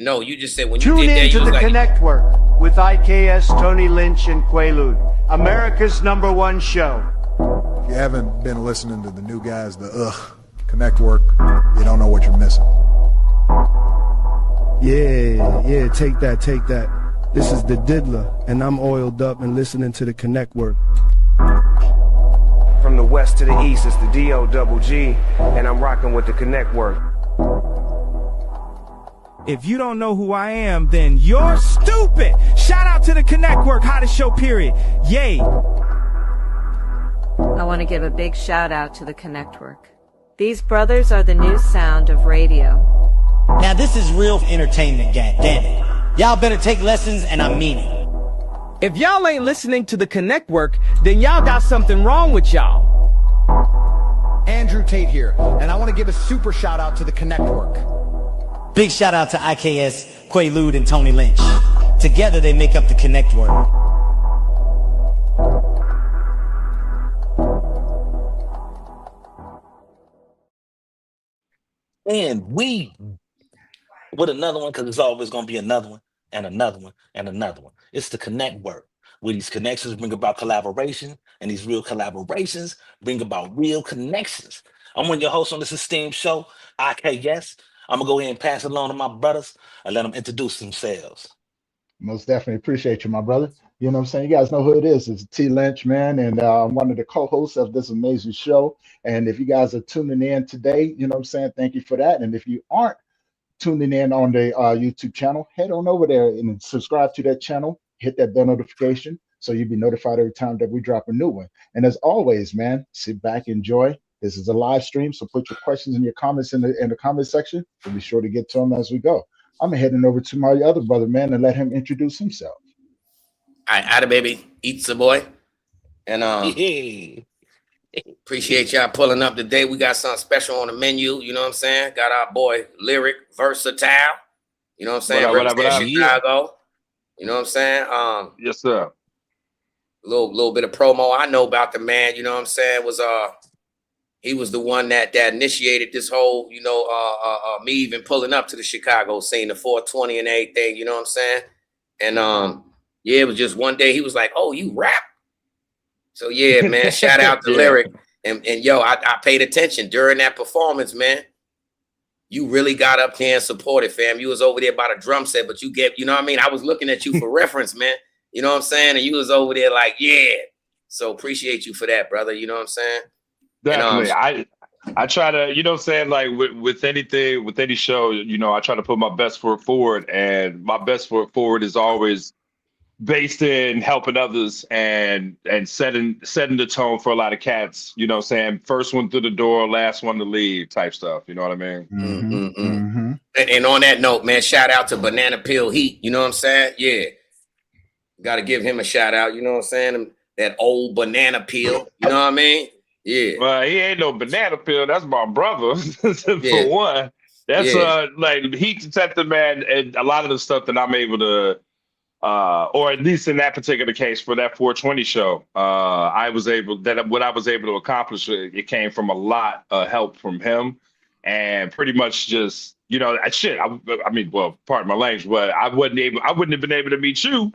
No, you just said when you Tune did that, in to you was the like, Connect Work with IKS, Tony Lynch, and Quaalude, America's #1 show. If you haven't been listening to the new guys, the Connect Work, you don't know what you're missing. Yeah, take that. This is the Diddler, and I'm oiled up and listening to the Connect Work. From the west to the east, it's the D-O-double-G, and I'm rocking with the Connect Work. If you don't know who I am, then you're stupid. Shout out to the Connect Work, hottest show, period. Yay. I want to give a big shout out to the Connect Work. These brothers are the new sound of radio. Now this is real entertainment, gang. Damn it. Y'all better take lessons, and I mean it. If y'all ain't listening to the Connect Work, then y'all got something wrong with y'all. Andrew Tate here, and I want to give a super shout out to the Connect Work. Big shout out to IKS, Quaalude, and Tony Lynch. Together they make up the Connect Work. And we with another one, because it's always going to be another one and another one and another one. It's the Connect Work, where these connections bring about collaboration, and these real collaborations bring about real connections. I'm one of your hosts on this esteemed show, IKS. I'm going to go ahead and pass it along to my brothers and let them introduce themselves. Most definitely appreciate you, my brother. You know what I'm saying? You guys know who it is. It's T Lynch, man, and I'm one of the co-hosts of this amazing show. And if you guys are tuning in today, you know what I'm saying? Thank you for that. And if you aren't tuning in on the YouTube channel, head on over there and subscribe to that channel. Hit that bell notification so you'll be notified every time that we drop a new one. And as always, man, sit back, enjoy. This is a live stream, so put your questions and your comments in the comment section. We'll be sure to get to them as we go. I'm heading over to my other brother, man, and let him introduce himself. all right, Ada baby, eats the boy. And appreciate y'all pulling up today. We got something special on the menu, you know what I'm saying? Got our boy Lyric Versatile, you know what I'm saying? What up? Chicago. You know what I'm saying? Yes, sir. Little bit of promo I know about the man, you know what I'm saying, was he was the one that initiated this whole, you know, me even pulling up to the Chicago scene, the 420 and everything, you know what I'm saying? And yeah, it was just one day he was like, "Oh, you rap?" So yeah, man, shout out to Lyric. And yo, I paid attention during that performance, man. You really got up there and supported, fam. You was over there by the drum set, but you know what I mean? I was looking at you for reference, man. You know what I'm saying? And you was over there like, yeah. So appreciate you for that, brother. You know what I'm saying? Definitely. And, I try to, you know what I'm saying, like with anything, with any show, you know, I try to put my best foot forward, and my best foot forward is always based in helping others and setting the tone for a lot of cats, you know what I'm saying? First one through the door, last one to leave type stuff. You know what I mean? And on that note, man, shout out to Banana Peel Heat. You know what I'm saying? Yeah. Got to give him a shout out. You know what I'm saying? That old banana peel. You know what I mean? Yeah. Well, he ain't no banana peel. That's my brother. For one. That's like heat detector, man. And a lot of the stuff that I'm able to or at least in that particular case for that 420 show, what I was able to accomplish, it came from a lot of help from him, and pretty much just, you know, I mean, well, pardon my language, but I wouldn't have been able to meet you,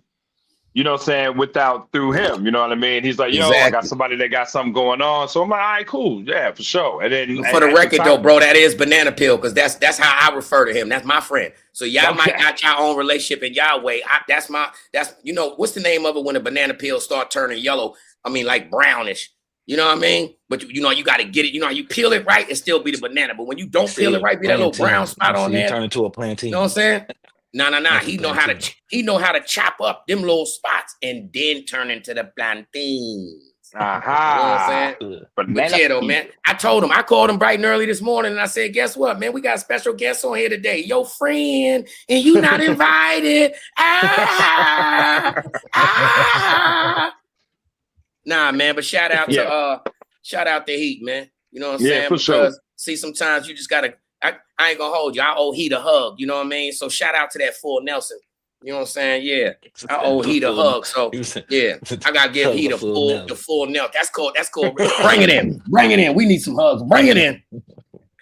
you know what I'm saying, through him, you know what I mean? He's like, yo, I got somebody that got something going on. So I'm like, all right, cool. Yeah, for sure. And then for the record though, bro, that is Banana Peel, because that's how I refer to him. That's my friend. So y'all might got your own relationship in y'all way. That's you know, what's the name of it when the banana peel start turning yellow? I mean, like brownish. You know what I mean? But you know, you got to get it. You know, you peel it right, it still be the banana. But when you don't peel it right, be that little brown spot on there. Turn into a plantain. You know what I'm saying? No. He know how to chop up them little spots and then turn into the plantains. You know what I'm saying? But yeah, though, man. I called him bright and early this morning, and I said, guess what, man? We got a special guest on here today. Your friend, and you not invited. Nah, man, but shout out to Heat, man. You know what I'm saying? For sure. See, sometimes you just gotta. I ain't gonna hold you. I owe Heat a hug. You know what I mean? So shout out to that Full Nelson. You know what I'm saying? Yeah, I owe Heat a hug. So yeah, I gotta give Heat the full Nelson. That's cool. Bring it in. We need some hugs. Bring it in.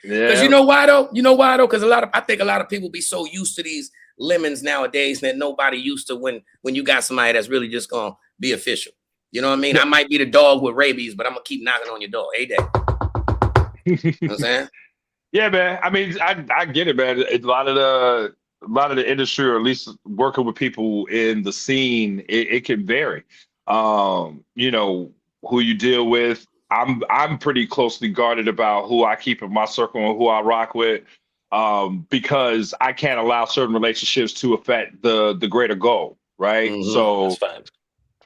Because you know why though? Because I think a lot of people be so used to these lemons nowadays that nobody used to when you got somebody that's really just gonna be official. You know what I mean? I might be the dog with rabies, but I'm gonna keep knocking on your door. Hey, Dad. You know what I'm saying? Yeah, man. I mean, I get it, man. A lot of the industry, or at least working with people in the scene, it can vary. You know, who you deal with. I'm pretty closely guarded about who I keep in my circle and who I rock with, because I can't allow certain relationships to affect the greater goal, right? Mm-hmm. So, that's fine.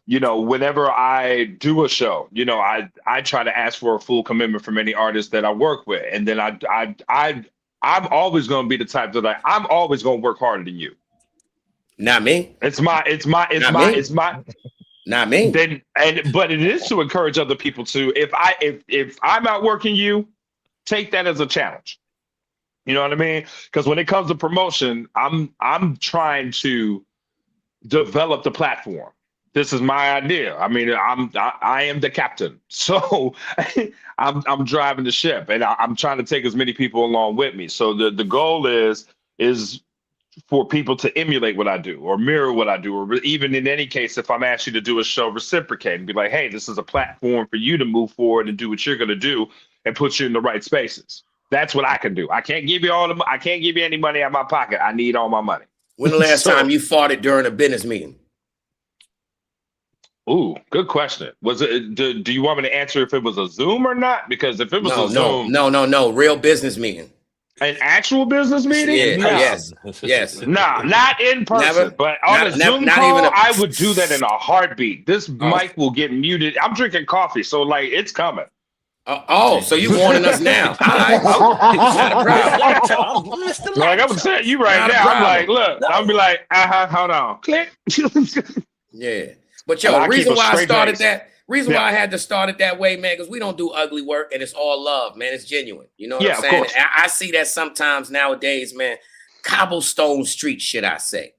You know, whenever I do a show, you know, I try to ask for a full commitment from any artist that I work with, and then I'm always going to be the type that I'm always going to work harder than you. Not me. It's my. Not me. But it is to encourage other people to. If I'm outworking you, take that as a challenge. You know what I mean? Because when it comes to promotion, I'm trying to develop the platform. This is my idea. I mean, I am the captain, so I'm driving the ship, and I'm trying to take as many people along with me. So the goal is for people to emulate what I do or mirror what I do, or even in any case, if I'm asked you to do a show, reciprocate and be like, hey, this is a platform for you to move forward and do what you're going to do and put you in the right spaces. That's what I can do. I can't give you I can't give you any money out of my pocket. I need all my money. When the last time you farted during a business meeting? Ooh, good question. Was it? Do you want me to answer if it was a Zoom or not? Because if it was a Zoom, no, real business meeting. An actual business meeting? Yeah, no. yes. Nah, not in person. Never. But on a Zoom not call, even I would do that in a heartbeat. This mic will get muted. I'm drinking coffee, so like it's coming. So you warning us now? All right. Like I'm saying you right now. I'm like, look, I'll be like, hold on, click. Yeah, but yo, the reason why I started that. Reason why I had to start it that way, man, because we don't do ugly work and it's all love, man. It's genuine. You know what I'm saying? I see that sometimes nowadays, man. Cobblestone street shit, I say.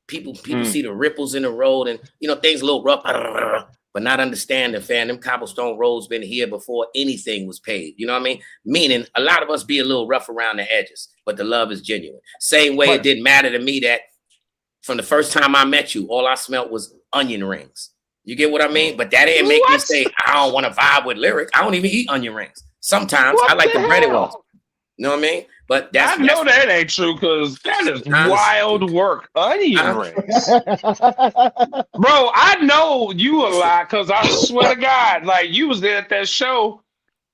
People see the ripples in the road and, you know, things a little rough, but not understanding, fam. Them cobblestone roads been here before anything was paved. You know what I mean? Meaning a lot of us be a little rough around the edges, but the love is genuine. Same way it didn't matter to me that from the first time I met you, all I smelled was onion rings. You get what I mean? But that didn't make me say, I don't want to vibe with Lyric. I don't even eat onion rings. Sometimes I like the breaded ones. You know what I mean? But I know that ain't true because that is wild work. Onion rings. Bro, I know you a lot because I swear to God, like you was there at that show.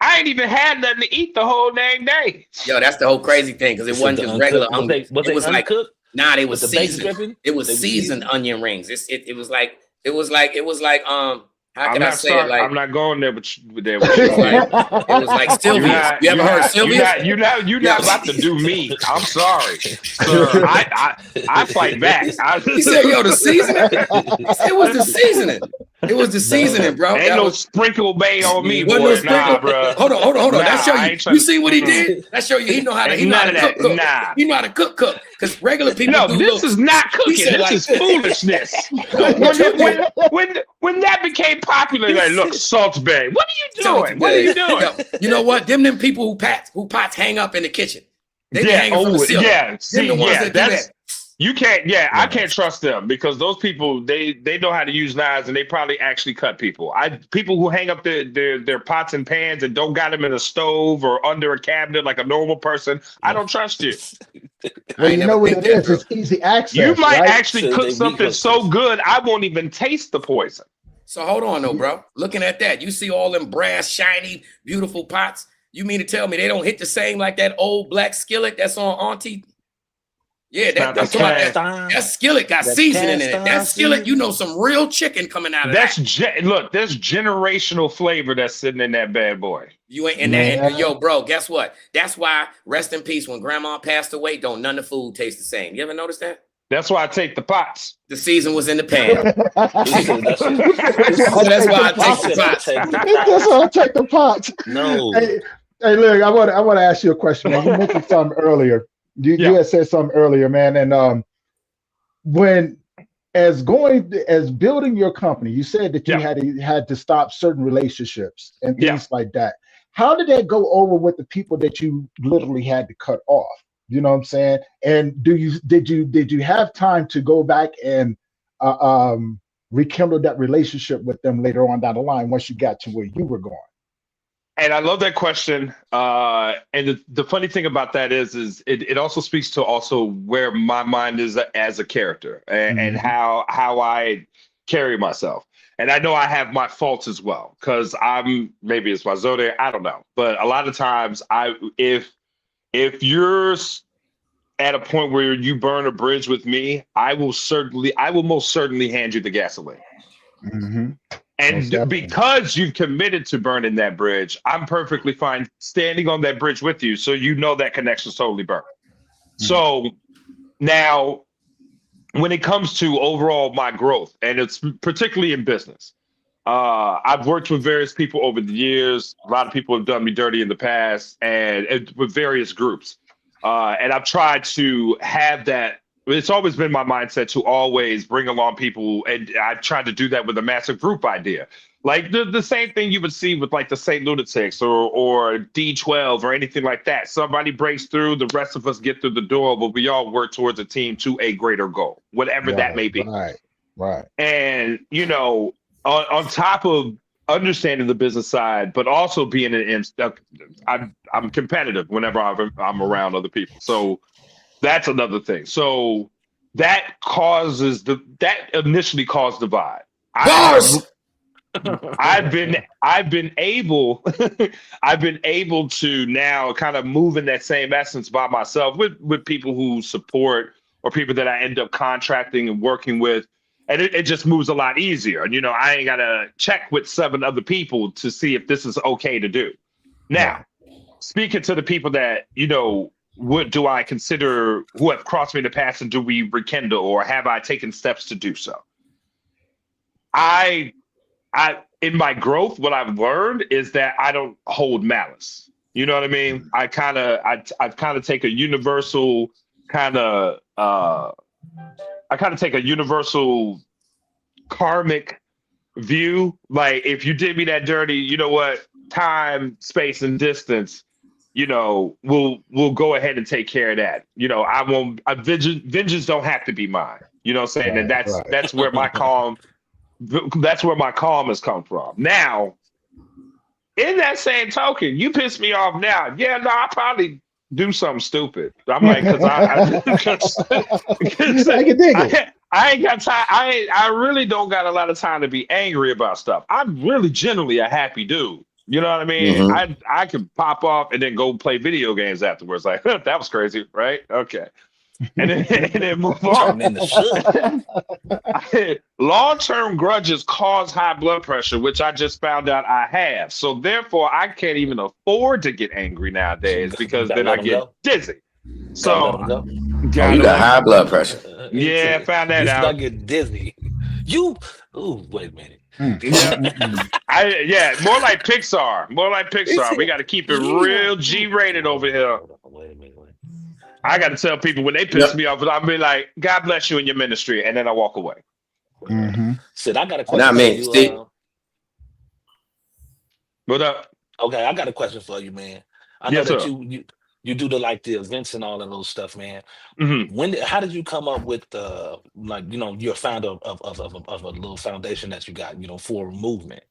I ain't even had nothing to eat the whole dang day. Yo, that's the whole crazy thing because it wasn't just regular onion. It was like, nah, they was seasoned. It was seasoned onion rings. It was like how can I say it? Like I'm not going there, but it was like Sylvia. You ever heard Sylvia? You're not about to do me. I'm sorry, sir. I fight back. He said, "Yo, the seasoning." It was the seasoning. It was the seasoning, bro. Ain't no sprinkle bay on me, boy. Nah, bro. Hold on. Nah, that show you see what he did? That show you he know how to cook. Nah. He know how to cook. Because regular people this is not cooking. This is foolishness. When that became popular, like, look, Salt Bay. What are you doing? What are you doing? You know what? Them people who pots hang up in the kitchen. They be hanging from the ceiling. Yeah, see, that's. You can't, I can't trust them because those people, they know how to use knives and they probably actually cut people. People who hang up their pots and pans and don't got them in a stove or under a cabinet like a normal person, I don't trust you. Well, you know what it is? It's easy access. You might actually cook something so good, I won't even taste the poison. So hold on though, bro. Looking at that, you see all them brass, shiny, beautiful pots. You mean to tell me they don't hit the same like that old black skillet that's on Auntie? Yeah, that skillet got seasoning in it. That skillet, you know, some real chicken coming out of that. Look, there's generational flavor that's sitting in that bad boy. You ain't in that. And yo, bro, guess what? That's why, rest in peace, when grandma passed away, don't none of the food taste the same. You ever notice that? That's why I take the pots. The season was in the pan. That's why I take the pots. That's why I take the pots. No. Hey, look, I want to ask you a question, man. You mentioned something earlier. You had said something earlier, man, and as building your company, you said that you had to stop certain relationships and things like that. How did that go over with the people that you literally had to cut off? You know what I'm saying? And did you have time to go back and rekindle that relationship with them later on down the line once you got to where you were going? And I love that question. And the funny thing about that is it also speaks to also where my mind is as a character and how I carry myself. And I know I have my faults as well, because maybe it's my zodiac, I don't know. But a lot of times if you're at a point where you burn a bridge with me, I will most certainly hand you the gasoline. And because you've committed to burning that bridge, I'm perfectly fine standing on that bridge with you. So you know that connection's totally burned. So now, when it comes to overall my growth, and it's particularly in business, I've worked with various people over the years. A lot of people have done me dirty in the past, and with various groups. And I've tried to have that. It's always been my mindset to always bring along people, and I tried to do that with a massive group idea. Like the same thing you would see with like the St. Lunatics or D12 or anything like that. Somebody breaks through, the rest of us get through the door, but we all work towards a team to a greater goal, whatever that may be. Right. And, you know, on top of understanding the business side, but also being I'm competitive whenever I'm around other people. So that's another thing. So that initially caused divide. I've been able to now kind of move in that same essence by myself with people who support or people that I end up contracting and working with. And it just moves a lot easier. And, you know, I ain't got to check with 7 other people to see if this is okay to do. Now, speaking to the people that, you know, what do I consider who have crossed me in the past, and do we rekindle, or have I taken steps to do so? In my growth, what I've learned is that I don't hold malice. You know what I mean? I've kind of take a universal karmic view. Like, if you did me that dirty, you know what? Time, space, and distance, you know, we'll go ahead and take care of that. You know, vengeance don't have to be mine. You know what I'm saying? And that's where my calm. That's where my calm has come from. Now, in that same token, you piss me off now. Yeah, no, I probably do something stupid. I'm like, I can dig it. I ain't got time. I really don't got a lot of time to be angry about stuff. I'm really generally a happy dude. You know what I mean? I can pop off and then go play video games afterwards. Like, that was crazy, right? Okay. And then move on. Long-term grudges cause high blood pressure, which I just found out I have. So therefore, I can't even afford to get angry nowadays, because then I get dizzy. So you got high blood pressure. Yeah, found that out. I get dizzy. Wait a minute. More like Pixar. We got to keep it real G-rated over here. Wait a minute. I got to tell people when they piss me off, I'll be like, God bless you in your ministry, and then I walk away. Sid, I got a question for you. What up? Okay, I got a question for you, man. I know that you do the events and all of those stuff, man. How did you come up with you're a founder of a little foundation that you got, for movement?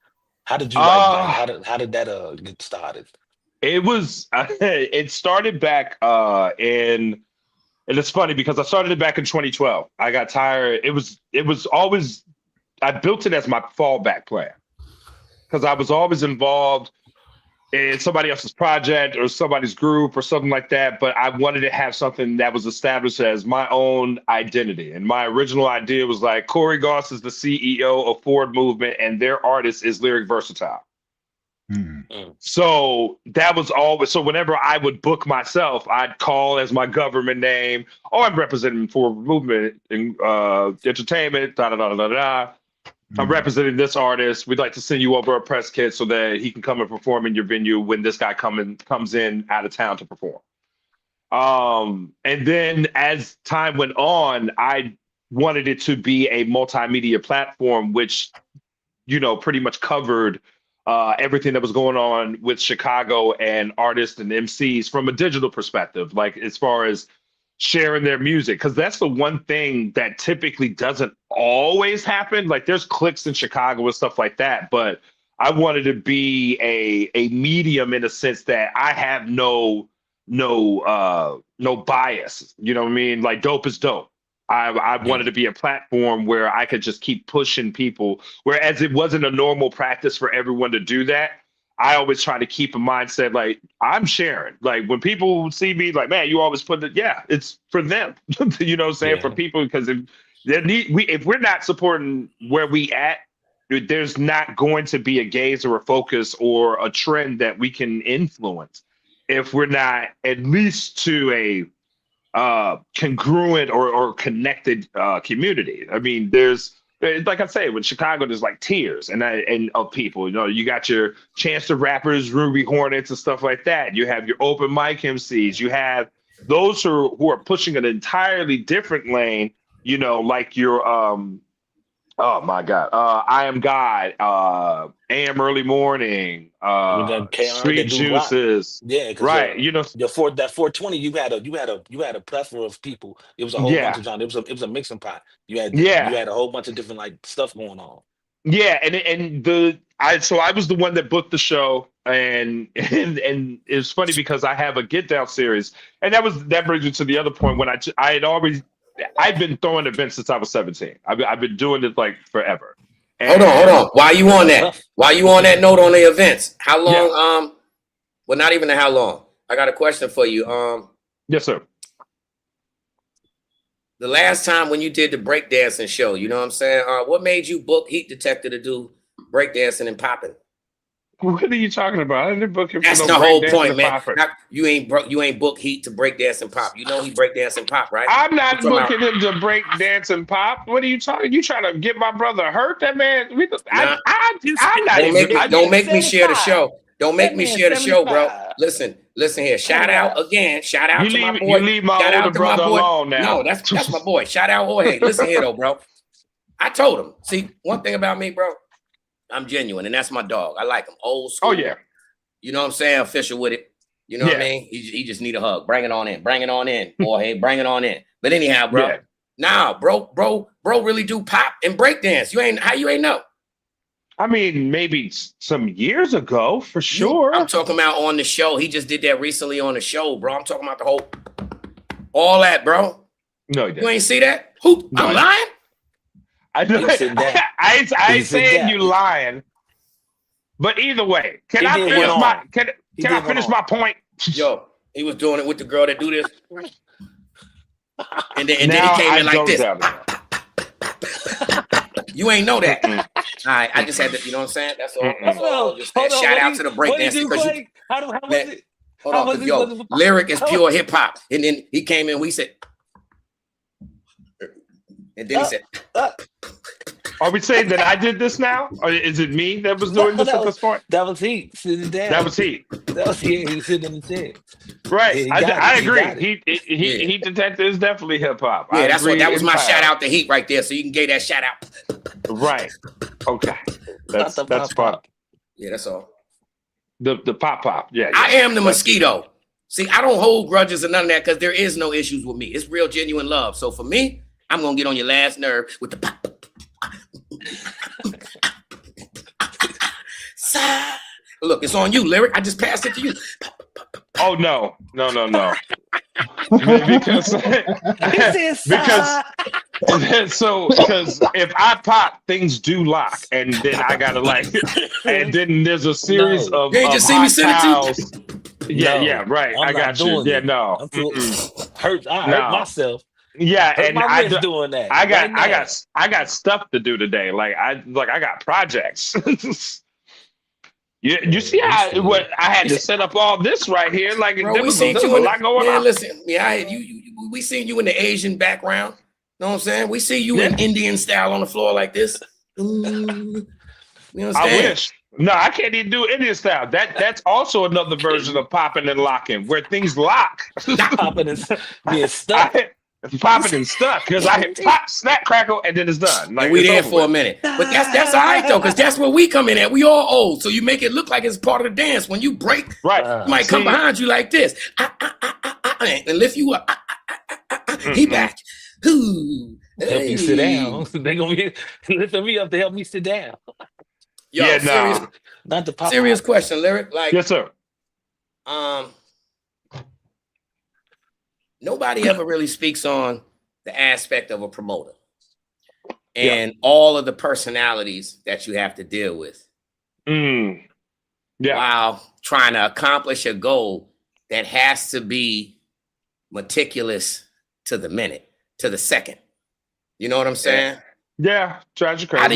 How did you how did that get started? It started back and it's funny because I started it back in 2012. I got tired. It was always, I built it as my fallback plan, because I was always involved in somebody else's project or somebody's group or something like that. But I wanted to have something that was established as my own identity. And my original idea was like, Corey Goss is the CEO of Ford Movement, and their artist is Lyric Versatile. So that was always, so whenever I would book myself, I'd call as my government name, I'm representing Ford Movement in entertainment, I'm representing this artist. We'd like to send you over a press kit so that he can come and perform in your venue when this guy comes in out of town to perform. And then as time went on, I wanted it to be a multimedia platform, which, pretty much covered everything that was going on with Chicago and artists and MCs from a digital perspective, like as far as sharing their music, because that's the one thing that typically doesn't always happen. Like there's cliques in Chicago and stuff like that, but I wanted to be a medium in a sense that I have no bias. You know what I mean? Like dope is dope. I wanted to be a platform where I could just keep pushing people, whereas it wasn't a normal practice for everyone to do that. I always try to keep a mindset like I'm sharing. Like when people see me, like, man, you always put it. Yeah, it's for them. You know what I'm saying? For people, because if we're not supporting where we at, there's not going to be a gaze or a focus or a trend that we can influence if we're not at least to a congruent or connected community. I mean, there's, like I say, with Chicago, there's like tiers and of people. You know, you got your Chance the Rappers, Ruby Hornets, and stuff like that. You have your open mic MCs. You have those who are pushing an entirely different lane. You know, like your oh my God, I Am God, AM Early Morning, Street Juices, yeah, right. You know, that 420, you had a plethora of people. It was a whole bunch of genres. It was a mixing pot. You had a whole bunch of different like stuff going on. Yeah, so I was the one that booked the show, and it's funny because I have a Get Down series, and that brings me to the other point when I've been throwing events since I was 17. I've been doing it like forever. And hold on. Why you on that? Why you on that note on the events? How long? Yeah. Well, not even how long. I got a question for you. Yes, sir. The last time when you did the breakdancing show, you know what I'm saying? What made you book Heat Detector to do breakdancing and popping? What are you talking about? I didn't book him. That's for the whole point, man. Now, you ain't book Heat to break dance and pop. You know he break dance and pop, right? I'm not booking him to break dance and pop. What are you talking? You trying to get my brother hurt? That man. Don't make me share the show. Don't make me share the show, bro. Listen here. Shout out again. Shout out to my boy. You leave my older brother alone now. No, that's my boy. Shout out Jorge. Listen here though, bro. I told him. See, one thing about me, bro. I'm genuine, and that's my dog. I like him. Old school. Oh, yeah. You know what I'm saying? Official with it. You know what I mean? He just need a hug. Bring it on in. Bring it on in. Boy, hey, bring it on in. But anyhow, bro. Yeah. Nah, bro really do pop and break dance. You ain't know. I mean, maybe some years ago, for sure. I'm talking about on the show. He just did that recently on the show, bro. I'm talking about all that, bro. No, he didn't. You ain't see that? Who? I'm lying? I ain't saying you lying, but either way, can I finish my point? Yo, he was doing it with the girl that do this, and then he came in like this. You ain't know that. All right, I just had to, you know what I'm saying? That's all. Just shout out to the breakdancing because how was it? Hold on, yo, lyric is pure hip hop, and then he came in. We said. And then he said, are we saying that I did this now? Or is it me that was doing this at this point? That was Heat sitting down. That was Heat. That was Heat. He was sitting in the chair. Right. I agree. Heat Detector is definitely hip hop. Yeah, that was my shout out to Heat right there. So you can give that shout out. Right. Okay. That's pop. Yeah, that's all. The pop. Yeah. I am the mosquito. See, I don't hold grudges or none of that because there is no issues with me. It's real genuine love. So for me, I'm gonna get on your last nerve with the pop. Look, it's on you, Lyric. I just passed it to you. Oh no. because if I pop, things do lock, and then I gotta and then there's a series of. You ain't just see me send it to you. Yeah, right. I got you. Yeah, no. I hurt myself. Yeah, and I doing that. I got stuff to do today. I got projects. You see how I had to set up all this right here. Like bro, there was a lot going on. Listen, we seen you in the Asian background. Know what I'm saying? We see you in Indian style on the floor like this. You understand? I wish. No, I can't even do Indian style. That's also another version of popping and locking, where things lock. Popping and being stuck. popping and stuff because I hit pop, snap, crackle, and then it's done. Like, and we it's there over for with. a minute. But that's all right though, because that's where we come in at. We all old, so you make it look like it's part of the dance. When you break, Right. you might come behind you like this, and lift you up. He back. Ooh, Help you sit down. They're gonna be lifting me up to help me sit down. Yo, Yeah, serious, Not the pop. serious question, Lyric. Like, Yes, sir. Nobody ever really speaks on the aspect of a promoter and all of the personalities that you have to deal with while trying to accomplish a goal that has to be meticulous to the minute, to the second. You know what I'm saying? Yeah, tragic. How do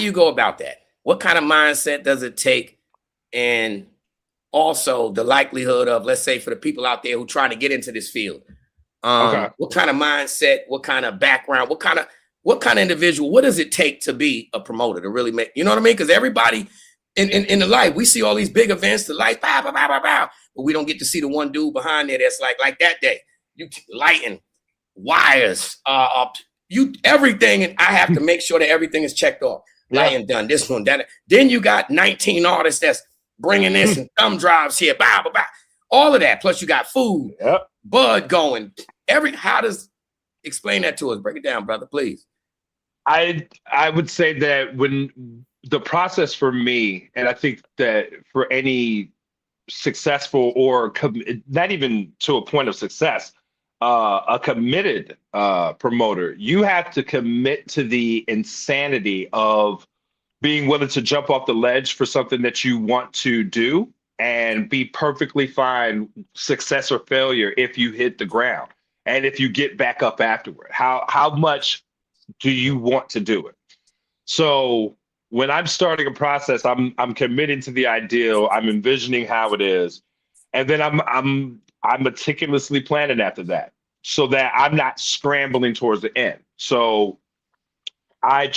you go about that? What kind of mindset does it take? And also the likelihood of, let's say, for the people out there who trying to get into this field, what kind of mindset, what kind of background, what kind of individual, what does it take to be a promoter to really make, you know what I mean? Because everybody in the life, we see all these big events, the lights, but we don't get to see the one dude behind there that's like that day, you lighting, wires, you everything, and I have to make sure that everything is checked off. Lighting done, this one, that. Then you got 19 artists that's bringing this and thumb drives here, all of that. Plus you got food, bud going. How does explain that to us? Break it down, brother, please. I would say that when the process for me, and I think that for any successful or not even to a point of success, a committed promoter, you have to commit to the insanity of being willing to jump off the ledge for something that you want to do and be perfectly fine, success or failure, if you hit the ground and if you get back up afterward. How much do you want to do it? So when I'm starting a process, I'm committing to the ideal. I'm envisioning how it is, and then I'm meticulously planning after that, so that I'm not scrambling towards the end. So I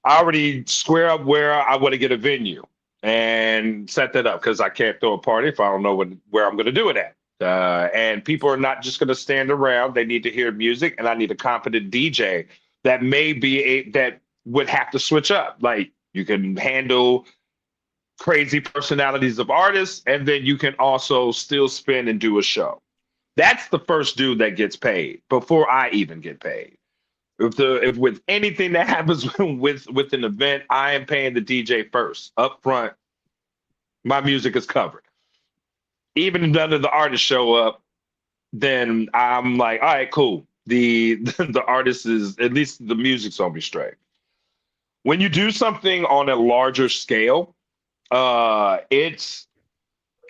already square up where I want to get a venue and set that up, because I can't throw a party if I don't know where I'm going to do it at. And people are not just going to stand around. They need to hear music, and I need a competent DJ that that would have to switch up. Like, you can handle crazy personalities of artists, and then you can also still spin and do a show. That's the first dude that gets paid before I even get paid. If with anything that happens with an event, I am paying the DJ first up front. My music is covered. Even if none of the artists show up, then I'm like, all right, cool. The artist is, at least the music's on me straight. When you do something on a larger scale, it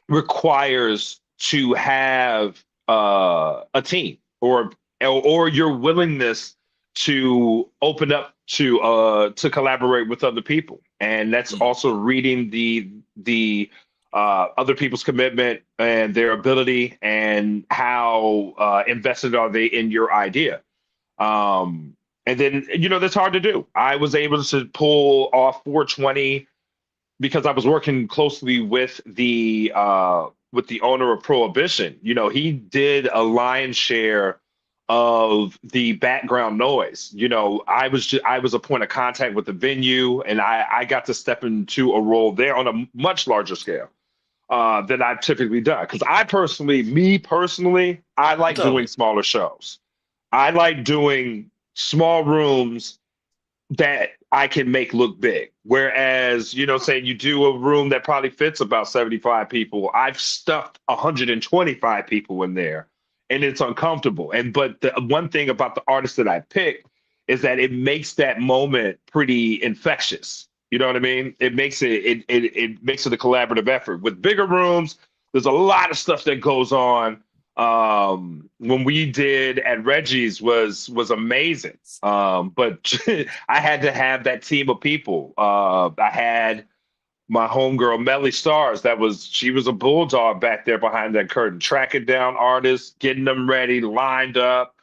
requires to have a team or your willingness to open up to collaborate with other people, and that's also reading the other people's commitment and their ability and how invested are they in your idea. And then, that's hard to do. I was able to pull off 420 because I was working closely with the owner of Prohibition. He did a lion's share of the background noise. I was a point of contact with the venue, and I got to step into a role there on a much larger scale than I've typically done. Because me personally, I like doing smaller shows. I like doing small rooms that I can make look big. Whereas, saying you do a room that probably fits about 75 people, I've stuffed 125 people in there, and it's uncomfortable. But the one thing about the artists that I pick is that it makes that moment pretty infectious. You know what I mean? It makes it a collaborative effort. With bigger rooms, there's a lot of stuff that goes on. When we did at Reggie's was amazing. But I had to have that team of people. I had my homegirl Melly Stars. She was a bulldog back there behind that curtain, tracking down artists, getting them ready, lined up.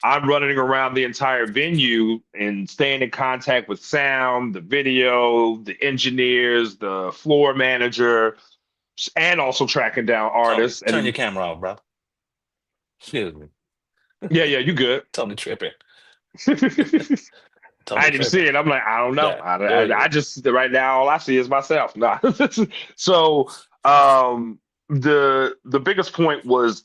I'm running around the entire venue and staying in contact with sound, the video, the engineers, the floor manager, and also tracking down artists. Turn your camera off, bro. Excuse me. Yeah, you good. Totally tripping. I didn't even see it. I'm like, I don't know. Yeah. I just right now all I see is myself. Nah. So the biggest point was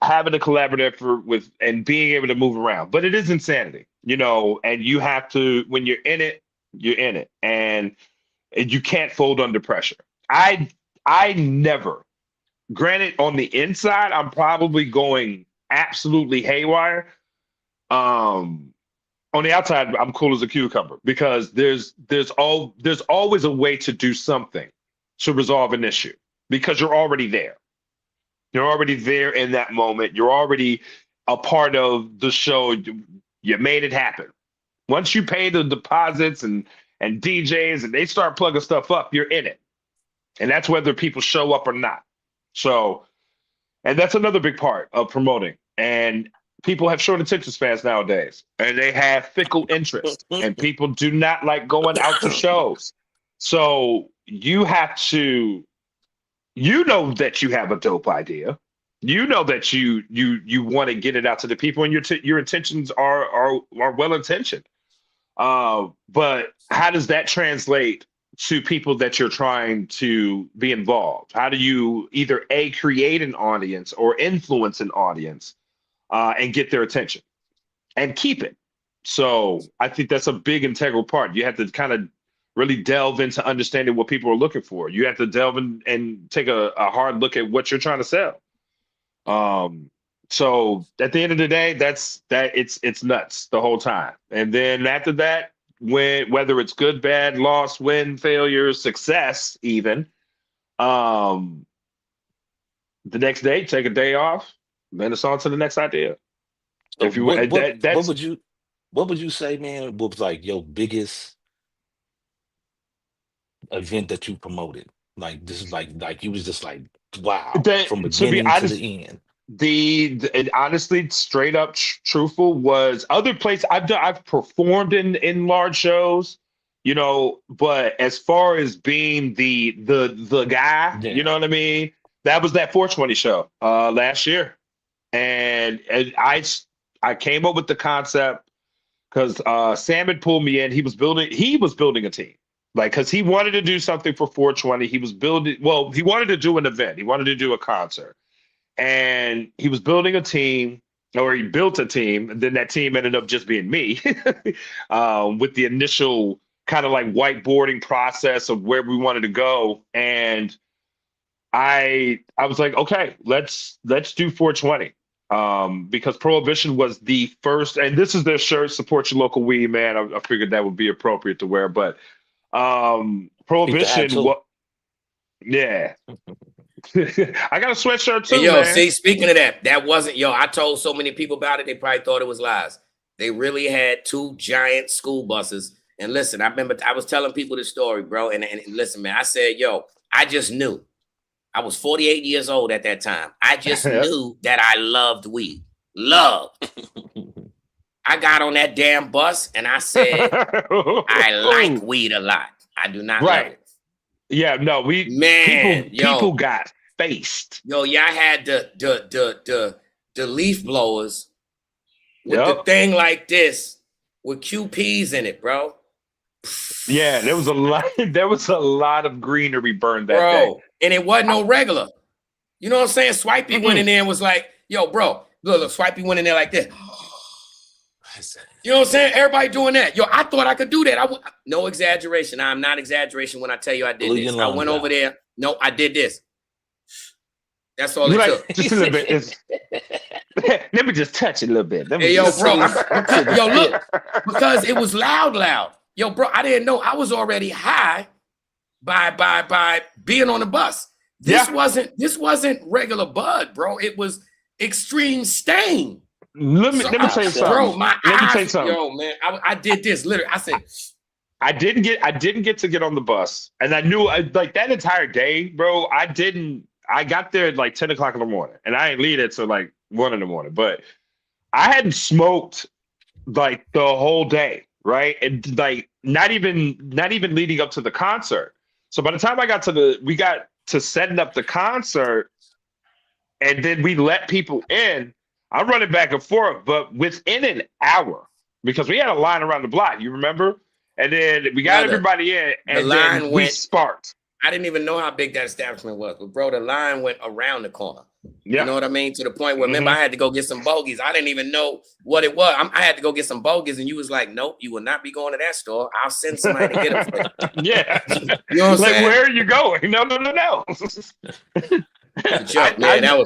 having a collaborative effort with and being able to move around. But it is insanity, and you have to, when you're in it, and you can't fold under pressure. I never, granted, on the inside, I'm probably going absolutely haywire. On the outside, I'm cool as a cucumber because there's always a way to do something to resolve an issue because you're already there. You're already there in that moment. You're already a part of the show. You made it happen. Once you pay the deposits and DJs and they start plugging stuff up, you're in it. And that's whether people show up or not. So, and that's another big part of promoting. And people have short attention spans nowadays, and they have fickle interests, and people do not like going out to shows. So you have to, that you have a dope idea. That you want to get it out to the people, and your intentions are well intentioned. But how does that translate to people that you're trying to be involved? How do you either create an audience or influence an audience and get their attention and keep it? So I think that's a big integral part. You have to kind of really delve into understanding what people are looking for. You have to delve in and take a hard look at what you're trying to sell. So at the end of the day, it's nuts the whole time. And then after that, whether it's good, bad, loss, win, failure, success, even, the next day, take a day off, then it's on to the next idea. If you what would you say, man, what was like your biggest event that you promoted? Like this is like you was just like, wow, from beginning to the end. The honestly, straight up truthful was other places I've performed in large shows, but as far as being the guy, you know what I mean? That was that 420 show last year. And I came up with the concept because Sam had pulled me in. He was building a team. Like, because he wanted to do something for 420. He wanted to do an event. He wanted to do a concert. And he was building a team, or he built a team, and then that team ended up just being me with the initial kind of like whiteboarding process of where we wanted to go. And I was like, okay, let's do 420. Because Prohibition was the first, and this is their shirt, support your local weed, man. I figured that would be appropriate to wear, but Prohibition, yeah. I got a sweatshirt too, man. See, speaking of that wasn't, I told so many people about it, they probably thought it was lies. They really had 2 giant school buses. And listen, I remember I was telling people this story, bro. And listen, man, I said, I just knew. I was 48 years old at that time. I just knew that I loved weed. Loved. I got on that damn bus and I said, I like weed a lot. I do not love it. Yeah, no, people got faced. Y'all had the leaf blowers with the thing like this with QPs in it, bro. Yeah, there was a lot of greenery burned that day. And it wasn't no regular. You know what I'm saying? Swipey went in there and was like, yo, bro, look, Swipey went in there like this. You know what I'm saying? Everybody doing that. Yo, I thought I could do that. No exaggeration. I'm not exaggeration when I tell you I did this. I went over there. No, I did this. That's all it took. Just a little bit. Let me just touch it a little bit. Hey, yo, bro. Yo, look. Because it was loud. Yo, bro, I didn't know. I was already high by being on the bus. This wasn't regular bud, bro. It was extreme stain. Let me tell you something. Bro, my eyes, yo, man, I did this literally. I said, I didn't get to get on the bus, and I knew like that entire day, bro. I got there at like 10 o'clock in the morning, and I ain't leave it till like 1 in the morning. But I hadn't smoked like the whole day, right? And like not even leading up to the concert. So by the time we got to setting up the concert. and then we let people in. I'm running back and forth, but within an hour, because we had a line around the block, you remember? And then we got everybody in, and then we sparked. I didn't even know how big that establishment was, but bro, the line went around the corner. Yeah. You know what I mean? To the point where, remember, I had to go get some bogeys. I didn't even know what it was. I had to go get some bogeys, and you was like, nope, you will not be going to that store. I'll send somebody to get them for you. Yeah. You know what I'm saying? Where are you going? No.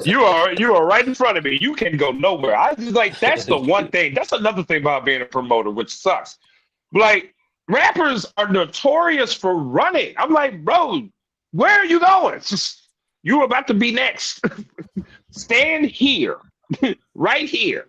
You are right in front of me. You can go nowhere. I was like, that's the one thing. That's another thing about being a promoter, which sucks. Like, rappers are notorious for running. I'm like, bro, where are you going? You're about to be next. Stand here, right here.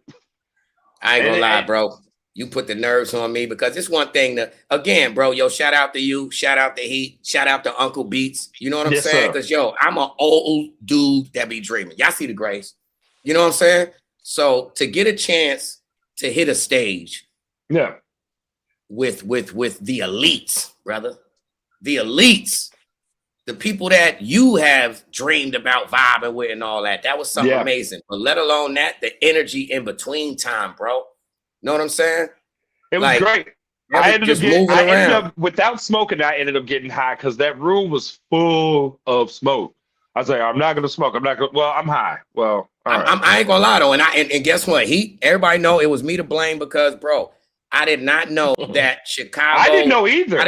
I ain't gonna lie, bro. You put the nerves on me because it's one thing to, again, bro, yo, shout out to you, shout out to Heat, shout out to Uncle Beats. You know what I'm saying? Because, yo, I'm an old dude that be dreaming. Y'all see the grace. You know what I'm saying? So to get a chance to hit a stage. Yeah. With the elites, brother. The elites. The people that you have dreamed about vibing with and all that. That was something amazing. But let alone that, the energy in between time, bro. Know what I'm saying? It was great. I ended up, without smoking, I ended up getting high because that room was full of smoke. I was like, I'm not going to smoke. I'm high. Well, I ain't going to lie, though. And guess what? Everybody know it was me to blame because, bro, I did not know that Chicago. I didn't know either.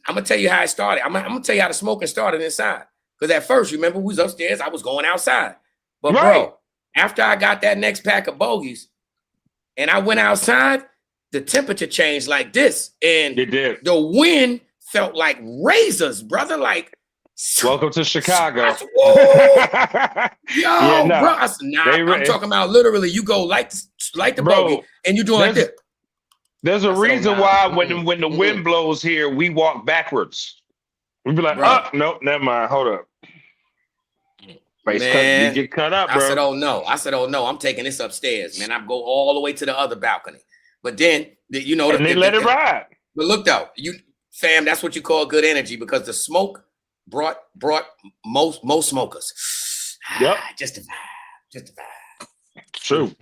I'm going to tell you how it started. I'm going to tell you how the smoking started inside. Because at first, remember, we was upstairs. I was going outside. But, bro, after I got that next pack of bogeys and I went outside, the temperature changed like this. And it did. The wind felt like razors, brother. Like, welcome to Chicago. Bro. I said, I'm talking about literally you go light the bogey and you doing like this. There's a reason why when the wind blows here, we walk backwards. We'd be like, oh, no, never mind. Hold up. Man, you get cut up, bro. I said, oh no, I'm taking this upstairs, man. I go all the way to the other balcony. But then, and they let it ride. But look though, fam, that's what you call good energy because the smoke brought most smokers. Yep. Just a vibe. True.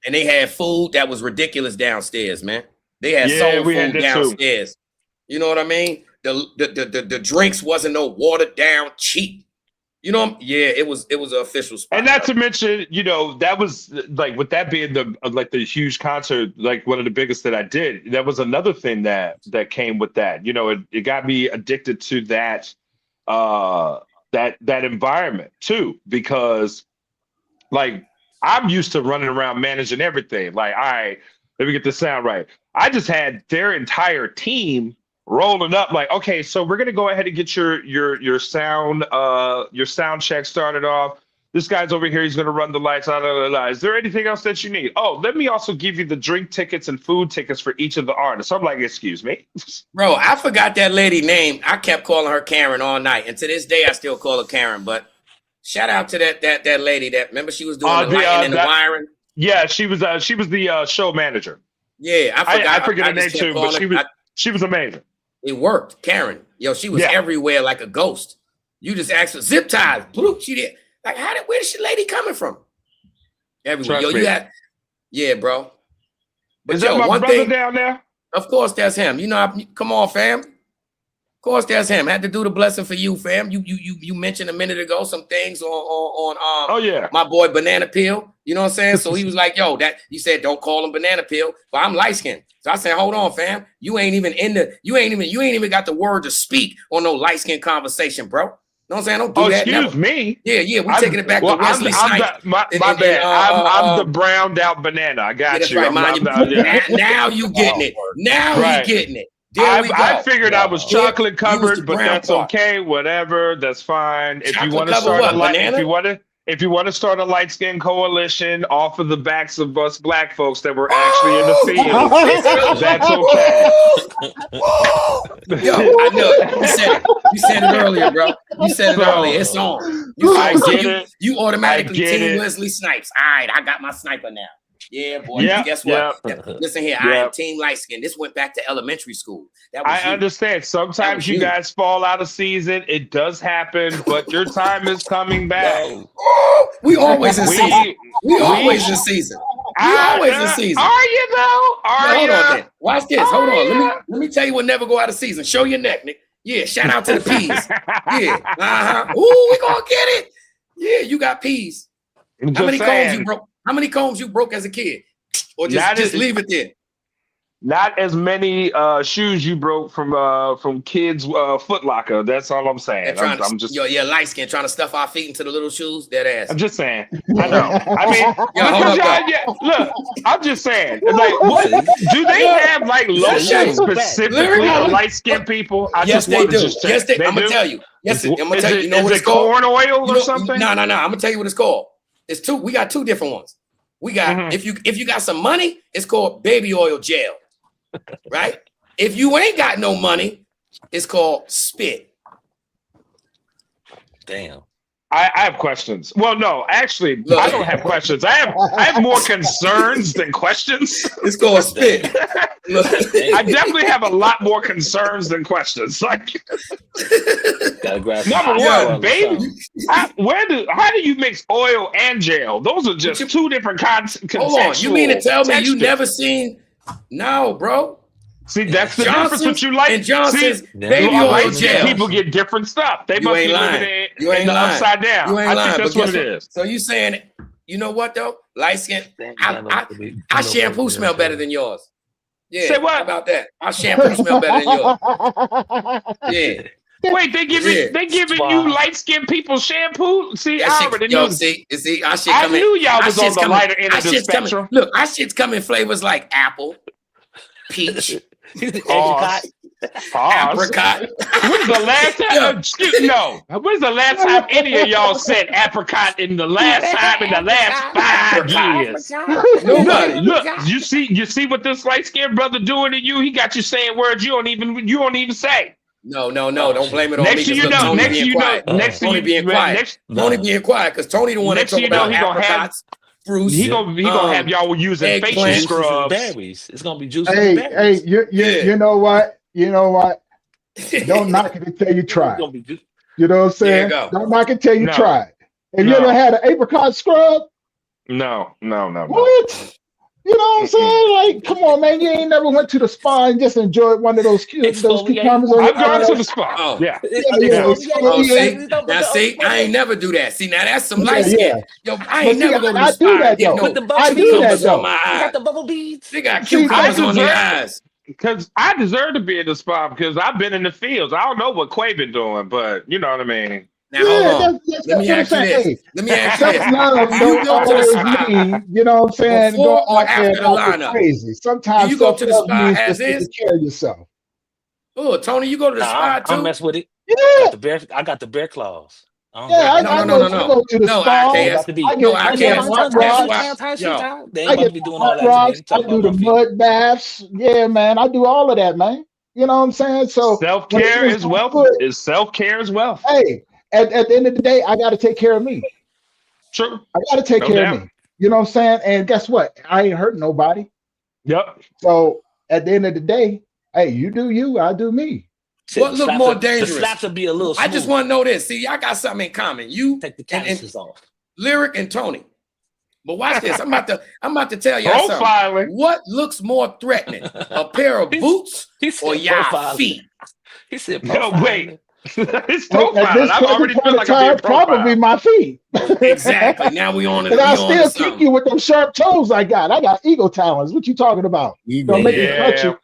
And they had food that was ridiculous downstairs, man. They had soul food downstairs. Too. You know what I mean? The drinks wasn't no watered down cheap. You know, it was an official spot. And not to mention, that was like with that being the huge concert, like one of the biggest that I did. That was another thing that came with that. It got me addicted to that that environment too, because like I'm used to running around managing everything. Like, all right, let me get this sound right. I just had their entire team rolling up like, okay, so we're gonna go ahead and get your sound check started off. This guy's over here, he's gonna run the lights out. Is there anything else that you need? Oh, let me also give you the drink tickets and food tickets for each of the artists. I'm like, excuse me. Bro, I forgot that lady name. I kept calling her Karen all night. And to this day I still call her Karen, but shout out to that lady that remember she was doing the lighting and the wiring. Yeah, she was the show manager. Yeah, I forget her name too, but she was amazing. It worked, Karen. Yo, she was everywhere like a ghost. You just asked for zip ties. Bloop, she did. Like, where's this lady coming from? Everywhere. Yeah, bro. But is that my brother down there? Of course, that's him. Come on, fam. Of course, that's him. Had to do the blessing for you, fam. You mentioned a minute ago some things on my boy Banana Peel. You know what I'm saying? So he was like, yo, you said don't call him Banana Peel, but I'm light skinned. So I said, hold on, fam. You ain't even got the word to speak on no light skin conversation, bro. You know what I'm saying? Don't do that. Excuse me. Yeah, we taking it back to Wesley Snipes. My bad. I'm the browned out banana. I got you. Right, now you getting it. Now he getting it. I figured I was chocolate covered, but that's okay. Whatever, that's fine. If you want to start if you want to start a light skin coalition off of the backs of us black folks that were actually in the field, that's okay. Yo, I know you said it earlier, bro. You said it earlier. It's on. You automatically team Wesley Snipes. All right, I got my sniper now. Yeah, boy. Yep, Guess what? yep. Listen here, I am Yep. team light skin. This went back to elementary school. That was I you. understand. Sometimes you guys fall out of season. It does happen, but your time is coming back. We always in season. We always in season. We always in season. Are you though? Hold on, then. Watch this. Hold on. Let me tell you what never go out of season. Show your neck, Nick. Yeah, shout out to the peas. Yeah. Ooh, we gonna get it. Yeah, you got peas. How many combs you broke? How many combs you broke as a kid? Or just leave it there? Not as many shoes you broke from kids' Foot Locker. That's all I'm saying. I'm just light skin trying to stuff our feet into the little shoes. Dead ass. I'm just saying. I know. I mean, look, I'm just saying. Like, what do they have like lotion specifically for light skinned people? Yes, they do. Yes, they. I'm gonna tell you. Yes, I'm gonna tell you. You know what it's called? Corn oil or something? No. I'm gonna tell you what it's called. It's two. We got two different ones. We got if you got some money, it's called baby oil gel. Right? If you ain't got no money, it's called spit. Damn. I have questions. Well, no, actually, I don't have questions. I have more concerns than questions. It's called spit. I definitely have a lot more concerns than questions. Like, number one, baby, how do you mix oil and gel? Those are just two different Hold on, you mean to tell me you never seen? No, bro. See, that's the difference with you like. And Johnson's baby oil gel. People get different stuff. They must be living in the upside down. I think that's what it is. So you saying, you know what though? Light skin. I shampoo smell better than yours. Yeah. Say what? How about that? Our shampoo smell better than yours. Yeah. Wait, they giving you light skinned people shampoo? See, I already knew. See, our shit I coming. knew y'all was on the lighter end of the spectrum. Look, our shit's coming flavors like apple, peach, apricot. Apricot. When's the last time? When's the last time any of y'all said apricot in the last 5 years? Nobody. Look, you see what this light skinned brother doing to you? He got you saying words you don't even say. No, don't blame it on Next me. Tony being quiet. Tony being quiet because Tony the one that talk about apricots, fruits. He gonna have y'all using facial scrubs. Berries. It's gonna be juicy. Hey, you know what? You know what? Don't knock it until you try. You know what I'm saying? Don't knock it till you try. Have you ever had an apricot scrub? No. What? You know what I'm saying? Like, come on, man. You ain't never went to the spa and just enjoyed one of those cucumbers. I've gone to the spa. Oh. Yeah. Now, see, I ain't never do that. See, now that's some light skin. Yo, I ain't never go to the spa. I do that, though. On my eyes. Got the bubble beads. They got cucumbers on their eyes. Because I deserve to be in the spa because I've been in the fields. I don't know what Quay been doing, but you know what I mean. Now, hold on. Let me ask you this. Let me ask you this. You go to the spa. You know what I'm saying? Before or after the lineup? Crazy. Sometimes you go to the spa as is. Take care of yourself. Oh, Tony, you go to the spa too? I mess with it. Yeah. I got the bear claws. I go to the spa. I can't. I do the mud baths. Yeah, man. I do all of that, man. You know what I'm saying? So self-care is wealth. Is self-care as well. Hey, at the end of the day, I got to take care of me. True. I got to take care of me. You know what I'm saying? And guess what? I ain't hurting nobody. Yep. So at the end of the day, hey, you do you, I do me. What look more dangerous? The slaps will be a little smooth. I just want to know this. See, y'all got something in common. You take the calluses off. Lyric and Tony. But watch this. I'm about to tell y'all something. What looks more threatening? A pair of boots or y'all feet? He said, no, wait. It's profiling. I've already feel like I'm being probably my feet. Exactly. Now we on it. And I still kick you with them sharp toes I got. I got eagle talons. What you talking about? Don't make me cut you.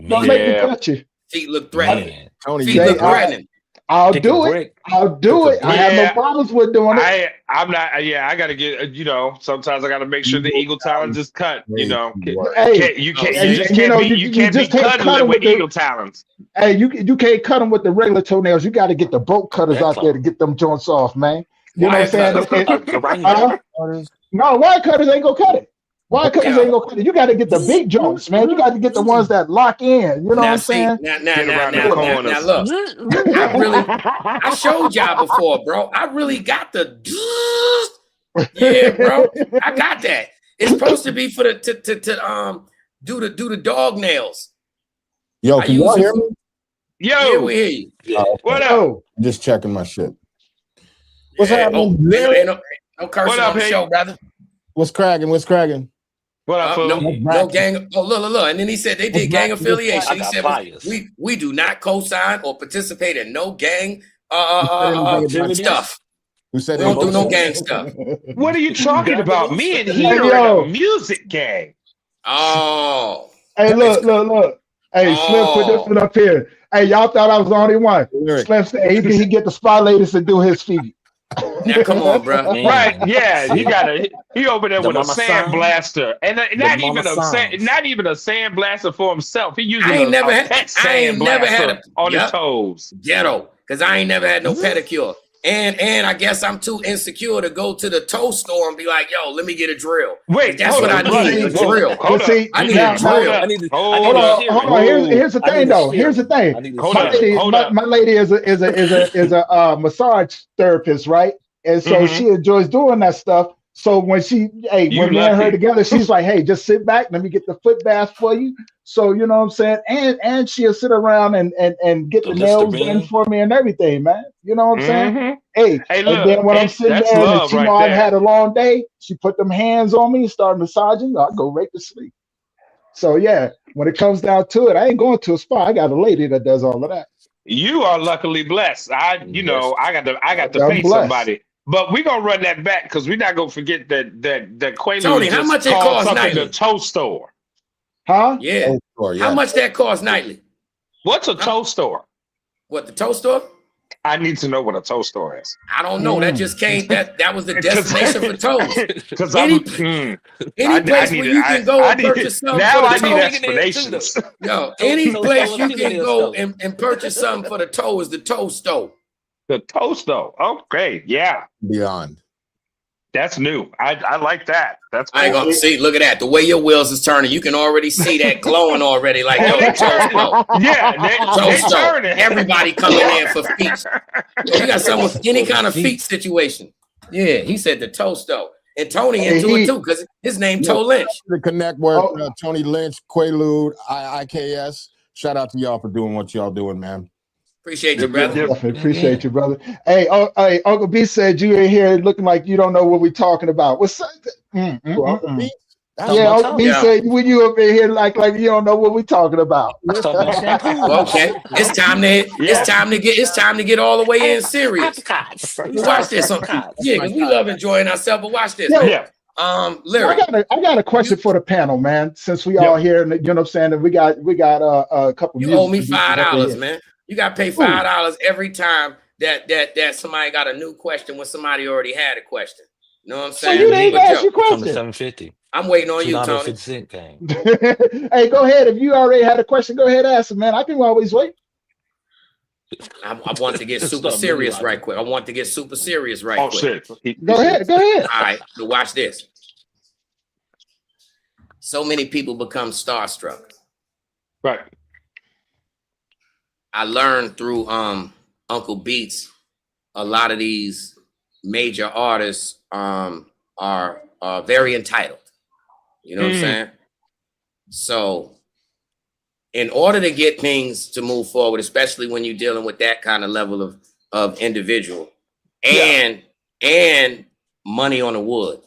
Don't make me cut you. Feet look threatening. Tony, feet look threatening. I'll do it. I'll do it. I have no problems with doing it. I'm not. Yeah, I gotta get. You know, sometimes I gotta make sure the eagle talons is cut. You know, you can't be cuddling with eagle talons. Hey, you can't cut them with the regular toenails. You got to get the bolt cutters out there to get them joints off, man. You know what I'm saying? No, wire cutters ain't gonna cut it. Why? Because ain't gonna cut it. You got to get the big joints, man. You got to get the ones that lock in. You know what I'm saying? Now, look. I showed y'all before, bro. I really got the. Yeah, bro. I got that. It's supposed to be for the to do the dog nails. Yo, can y'all hear me? Yo, yeah, we hear you. What up? Just checking my shit. What's Yeah, happening? ain't no cursing What up, on the Hank? show, brother. What's cracking? What's cracking? What up, fool? No gang. Oh, look. And then he said they did gang What's affiliation. I He got said bias. we do not co-sign or participate in no gang stuff. Who said We don't do no gang stuff. What are you talking about? Me and he Hey, are yo. in a music gang. Oh, Hey, look. Hey, Slim put this one up here. Hey, y'all thought I was the only one. Lyric. Slim said he get the spy ladies to do his feet. now come on, bro. Man. Right? Yeah, he over there The with a mama sand sign. blaster, and not mama signs. even a sand blaster for himself. He using I ain't a never pet had sand blaster on his toes. ghetto because I ain't never had no pedicure. And I guess I'm too insecure to go to the toe store and be like, yo, let me get a drill. Wait, That's hold what I on, need, a brother. drill. Hold See, I need now- a drill. I need to Hold on. Here's the I need thing, a though. shear. Here's the I thing. need a Hold My up, lady, hold my, up. my lady is a massage therapist, right? And so Mhm. she enjoys doing that stuff. So when You when me and her lucky. together, she's like, hey, just sit back, let me get the foot bath for you. So you know what I'm saying? And she'll sit around and get the The nails Listerine. done for me and everything, man. You know what I'm saying? Mhm. Hey, Hey, and look, then when I'm sitting that's there and love she right know I've there. had a long day, she put them hands on me and start massaging. I go right to sleep. So yeah, when it comes down to it, I ain't going to a spa. I got a lady that does all of that. You are luckily blessed. I got to I'm pay blessed. somebody. But we're gonna run that back because we're not gonna forget that Quaalude Tony, how just much it called costs something nightly? the toe store. Huh? Yeah. Or, How much that costs nightly? What's a toe store? What, the toe store? I need to know what a toe store is. I don't know. That just came. That was the destination for toes. Because Any I place need where it. you can go I and need purchase it. something Now for I the need toe. explanations. No, any toe place store, you can fingernail go store. and purchase something for the toe is the toe store. The toe store. Okay, yeah, Beyond. that's new. I like that. That's I ain't cool. gonna see. Look at that. The way your wheels is turning, you can already see that glowing already. Like, yo, the toe store. Yeah, Toe they store. turning. Everybody coming in for feet. Yo, you got someone with any kind of feet situation. Yeah, he said the toe store. And Tony into it too, because his name Toe Lynch. The Connect Work, Oh. Tony Lynch, Quaalude, IKS. Shout out to y'all for doing what y'all doing, man. Appreciate you, brother. Definitely appreciate you, brother. Hey, Uncle B said you in here looking like you don't know what we're talking about. What's that? Yeah, Uncle B said when you up in here like you don't know what we're talking about. Okay, it's time to get all the way in serious. Watch this. Yeah, 'cause we love enjoying ourselves, but watch this, Yeah. man. Lyric. I got a question for the panel, man. Since we all here, and you know what I'm saying, and we got a couple. You music owe me producers up in $5, here. man. You got to pay $5 every time that somebody got a new question when somebody already had a question. You know what I'm So saying? you didn't But, ask yo, your question. $7.50. I'm waiting on you, Tony. $2.50 game. Hey, go ahead. If you already had a question, go ahead, ask it, man. I can always wait. I want to get super serious right quick. I want to get super serious right Oh quick. shit! Go ahead. All right, so watch this. So many people become starstruck. Right. I learned through Uncle Beats, a lot of these major artists are very entitled. You know what I'm saying? So in order to get things to move forward, especially when you're dealing with that kind of level of individual and money on the wood,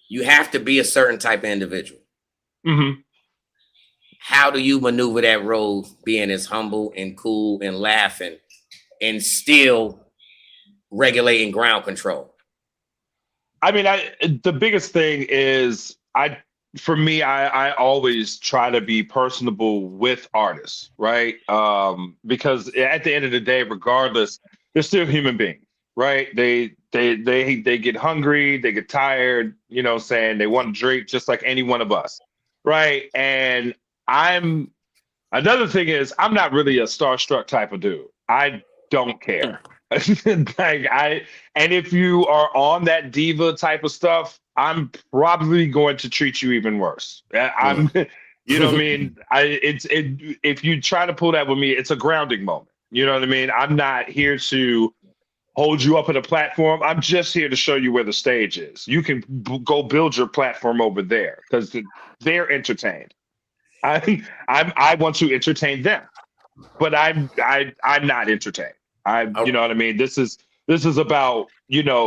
you have to be a certain type of individual. Mm-hmm. How do you maneuver that road being as humble and cool and laughing and still regulating ground control? I mean, the biggest thing is I always try to be personable with artists, right? Because at the end of the day, regardless, they're still human beings, right? They get hungry, they get tired, you know what I'm saying? They want to drink just like any one of us, right? And another thing is I'm not really a starstruck type of dude. I don't care. And if you are on that diva type of stuff, I'm probably going to treat you even worse. You know what I mean? If you try to pull that with me, it's a grounding moment. You know what I mean? I'm not here to hold you up at a platform. I'm just here to show you where the stage is. You can go build your platform over there because they're entertained. I want to entertain them, but I'm not entertained. You know what I mean? This is about,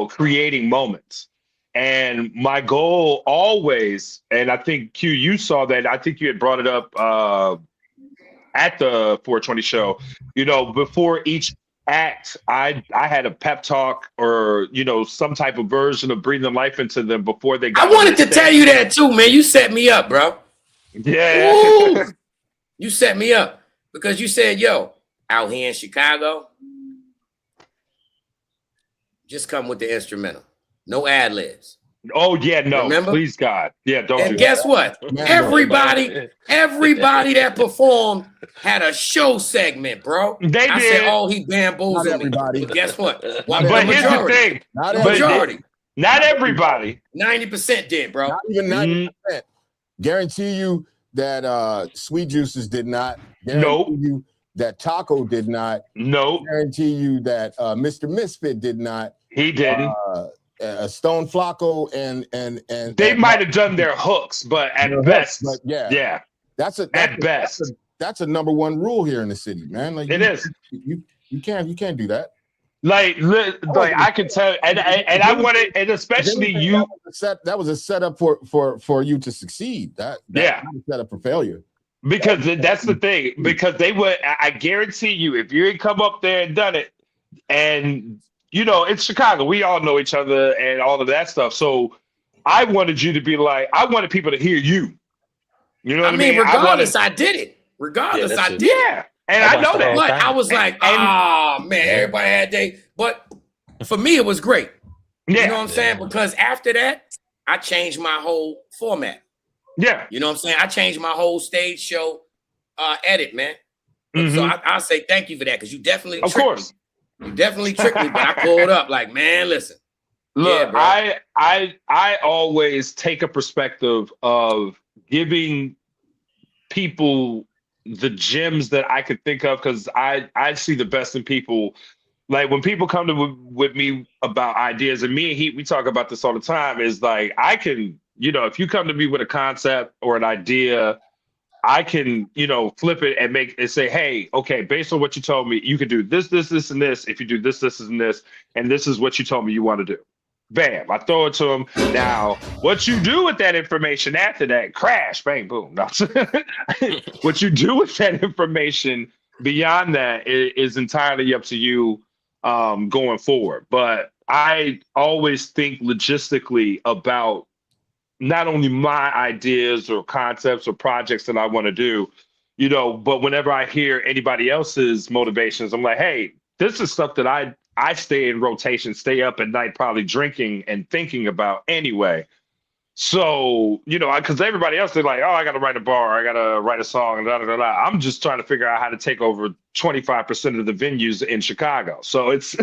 creating moments. And my goal always, and I think Q, you saw that, I think you had brought it up at the 420 show, before each act, I had a pep talk or, some type of version of breathing life into them before they got I wanted to tell you that too, man. You set me up, bro. Yeah. Ooh, you set me up because you said, yo, out here in Chicago, just come with the instrumental. No ad libs. Oh yeah, no. Remember? Please God. Yeah, don't and do guess that. What? Everybody that performed had a show segment, bro. They I did. said, oh, he bamboozled everybody. me. But guess what? But here's the thing. Not everybody. 90% did, bro. Not even 90%. Guarantee you that Sweet Juices did not. Guarantee you that Taco did not. No. Guarantee you that Mr. Misfit did not. He didn't. Stone Flacco and they might have done their hooks, but at best, but yeah, that's at best. That's a number one rule here in the city, man. Like it is. You can't do that. Like I can tell, and I wanted, and especially you. That was a setup for you to succeed. That was a setup for failure. Because that's the thing. Because they would, I guarantee you, if you had come up there and done it, and it's Chicago, we all know each other and all of that stuff. So I wanted you to be like, I wanted people to hear you. You know what I mean? Regardless, I did it. Regardless, I did it. Yeah. And I know that. But I was like, man, everybody had day. But for me, it was great. Yeah. You know what I'm saying? Because after that, I changed my whole format. Yeah. You know what I'm saying? I changed my whole stage show edit, man. Mm-hmm. So I'll say thank you for that because you definitely of course. Me. You definitely tricked me, but I pulled up like, man, listen. Look, I always take a perspective of giving people the gems that I could think of because I see the best in people. Like when people come with me about ideas, and me and we talk about this all the time, is like I can, if you come to me with a concept or an idea, I can, flip it and say, hey, okay, based on what you told me, you could do this, this, this, and this. If you do this, this, and this, and this is what you told me you want to do. Bam, I throw it to them. Now, what you do with that information after that, crash, bang, boom. No. What you do with that information beyond that is entirely up to you going forward. But I always think logistically about not only my ideas or concepts or projects that I want to do, but whenever I hear anybody else's motivations, I'm like, hey, this is stuff that I stay in rotation, stay up at night, probably drinking and thinking about anyway. So, because everybody else, they're like, oh, I got to write a bar, I got to write a song, da, da, da, da. I'm just trying to figure out how to take over 25% of the venues in Chicago. So it's,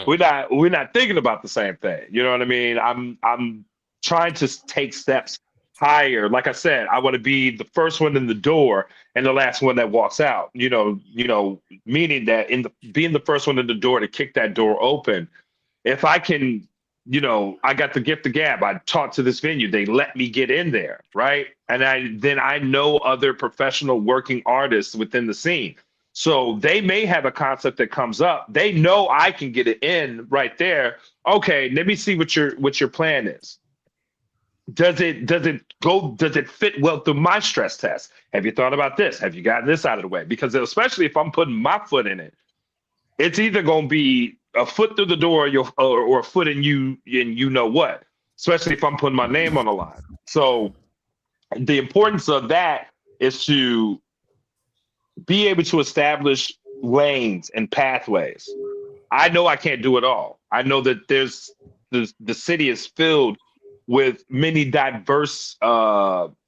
we're not thinking about the same thing. You know what I mean? I'm trying to take steps higher. Like I said, I want to be the first one in the door and the last one that walks out, meaning that being the first one in the door to kick that door open. If I can, I got the gift of gab. I talked to this venue. They let me get in there. Right. And I know other professional working artists within the scene. So they may have a concept that comes up. They know I can get it in right there. Okay. Let me see what your plan is. Does it fit well through my stress test? Have you thought about this? Have you gotten this out of the way? Because especially if I'm putting my foot in it, it's either going to be a foot through the door or a foot in you know what, especially if I'm putting my name on the line. So the importance of that is to be able to establish lanes and pathways. I know I can't do it all. I know that the city is filled with many diverse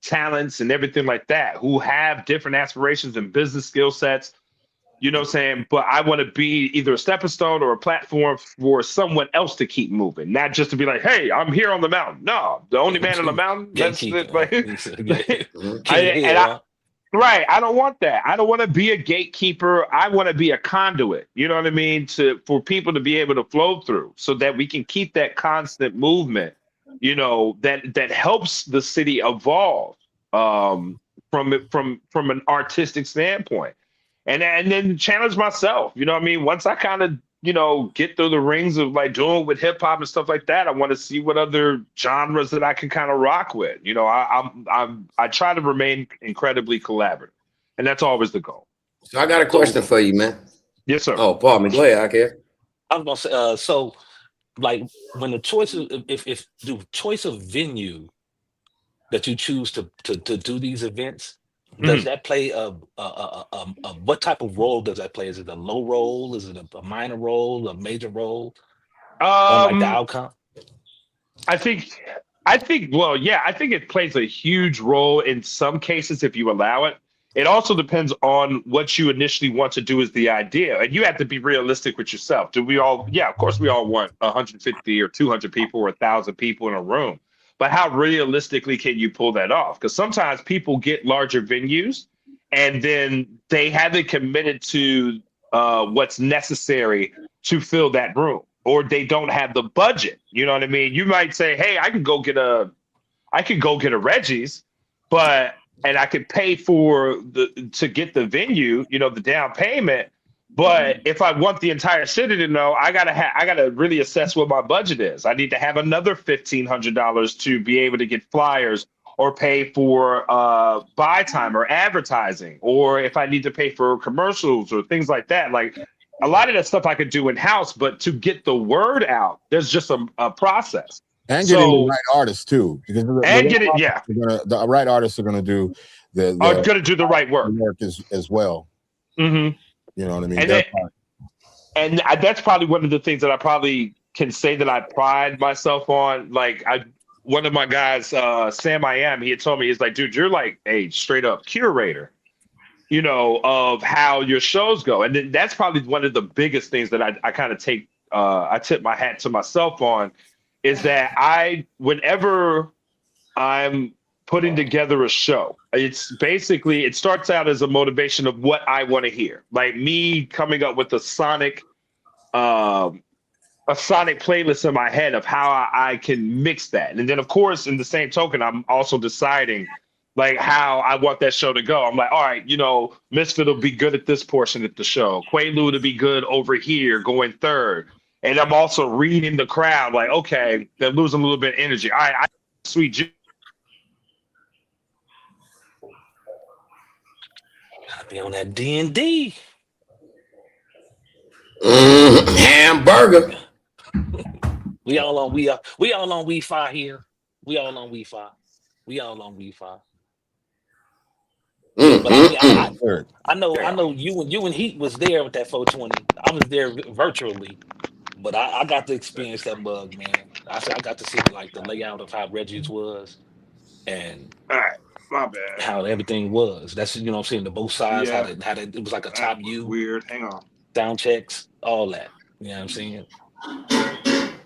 talents and everything like that who have different aspirations and business skill sets, you know what I'm saying? But I want to be either a stepping stone or a platform for someone else to keep moving, not just to be like, hey, I'm here on the mountain. No, the only man on the mountain. Right. I don't want that. I don't want to be a gatekeeper. I want to be a conduit. You know what I mean? For people to be able to flow through so that we can keep that constant movement, that helps the city evolve from an artistic standpoint. And then challenge myself. You know what I mean? Once I kind of, get through the rings of like doing with hip hop and stuff like that, I want to see what other genres that I can kind of rock with. I try to remain incredibly collaborative, and that's always the goal. So I got a question for you, man. Yes, sir. Oh, pardon me. Go ahead, I care. I was gonna say, so like when the choice of if the choice of venue that you choose to do these events, does that play what type of role does that play? Is it a low role? Is it a minor role? A major role? On like the outcome? I think it plays a huge role in some cases if you allow it. It also depends on what you initially want to do as the idea, and you have to be realistic with yourself. Do we all? Yeah, of course we all want 150 or 200 people or 1,000 people in a room. But how realistically can you pull that off? Because sometimes people get larger venues and then they haven't committed to what's necessary to fill that room, or they don't have the budget. You know what I mean? You might say, hey, I could go get a Reggie's, and I could pay to get the venue, the down payment. But if I want the entire city to know, I gotta really assess what my budget is. I need to have another $1,500 to be able to get flyers or pay for buy time or advertising, or if I need to pay for commercials or things like that. Like a lot of that stuff I could do in house, but to get the word out, there's just a process. And getting the right artists too, because the right artists are going to do the right work as well. Mm-hmm. You know what I mean? And that's probably one of the things that I probably can say that I pride myself on. Like one of my guys, Sam I Am, he had told me, he's like, dude, you're like a straight up curator, of how your shows go. And then that's probably one of the biggest things that I kind of take, I tip my hat to myself on, is that whenever I'm putting together a show, it starts out as a motivation of what I want to hear. Like me coming up with a sonic playlist in my head of how I can mix that. And then of course, in the same token, I'm also deciding like how I want that show to go. I'm like, all right, Misfit will be good at this portion of the show. Quaalude will be good over here going third. And I'm also reading the crowd like, okay, they're losing a little bit of energy. All right, Sweet Juice. Gotta be on that D&D. Hamburger. We all on Wi-Fi here. We all on Wi-Fi. But I know you and Heat was there with that 420. I was there virtually, but I got to experience that mug, man. I got to see like the layout of how Reggie's was, and all right, my bad, how everything was. That's what I'm saying. The both sides, how it was like a top U. Weird. Hang on. Sound checks, all that. You know what I'm saying?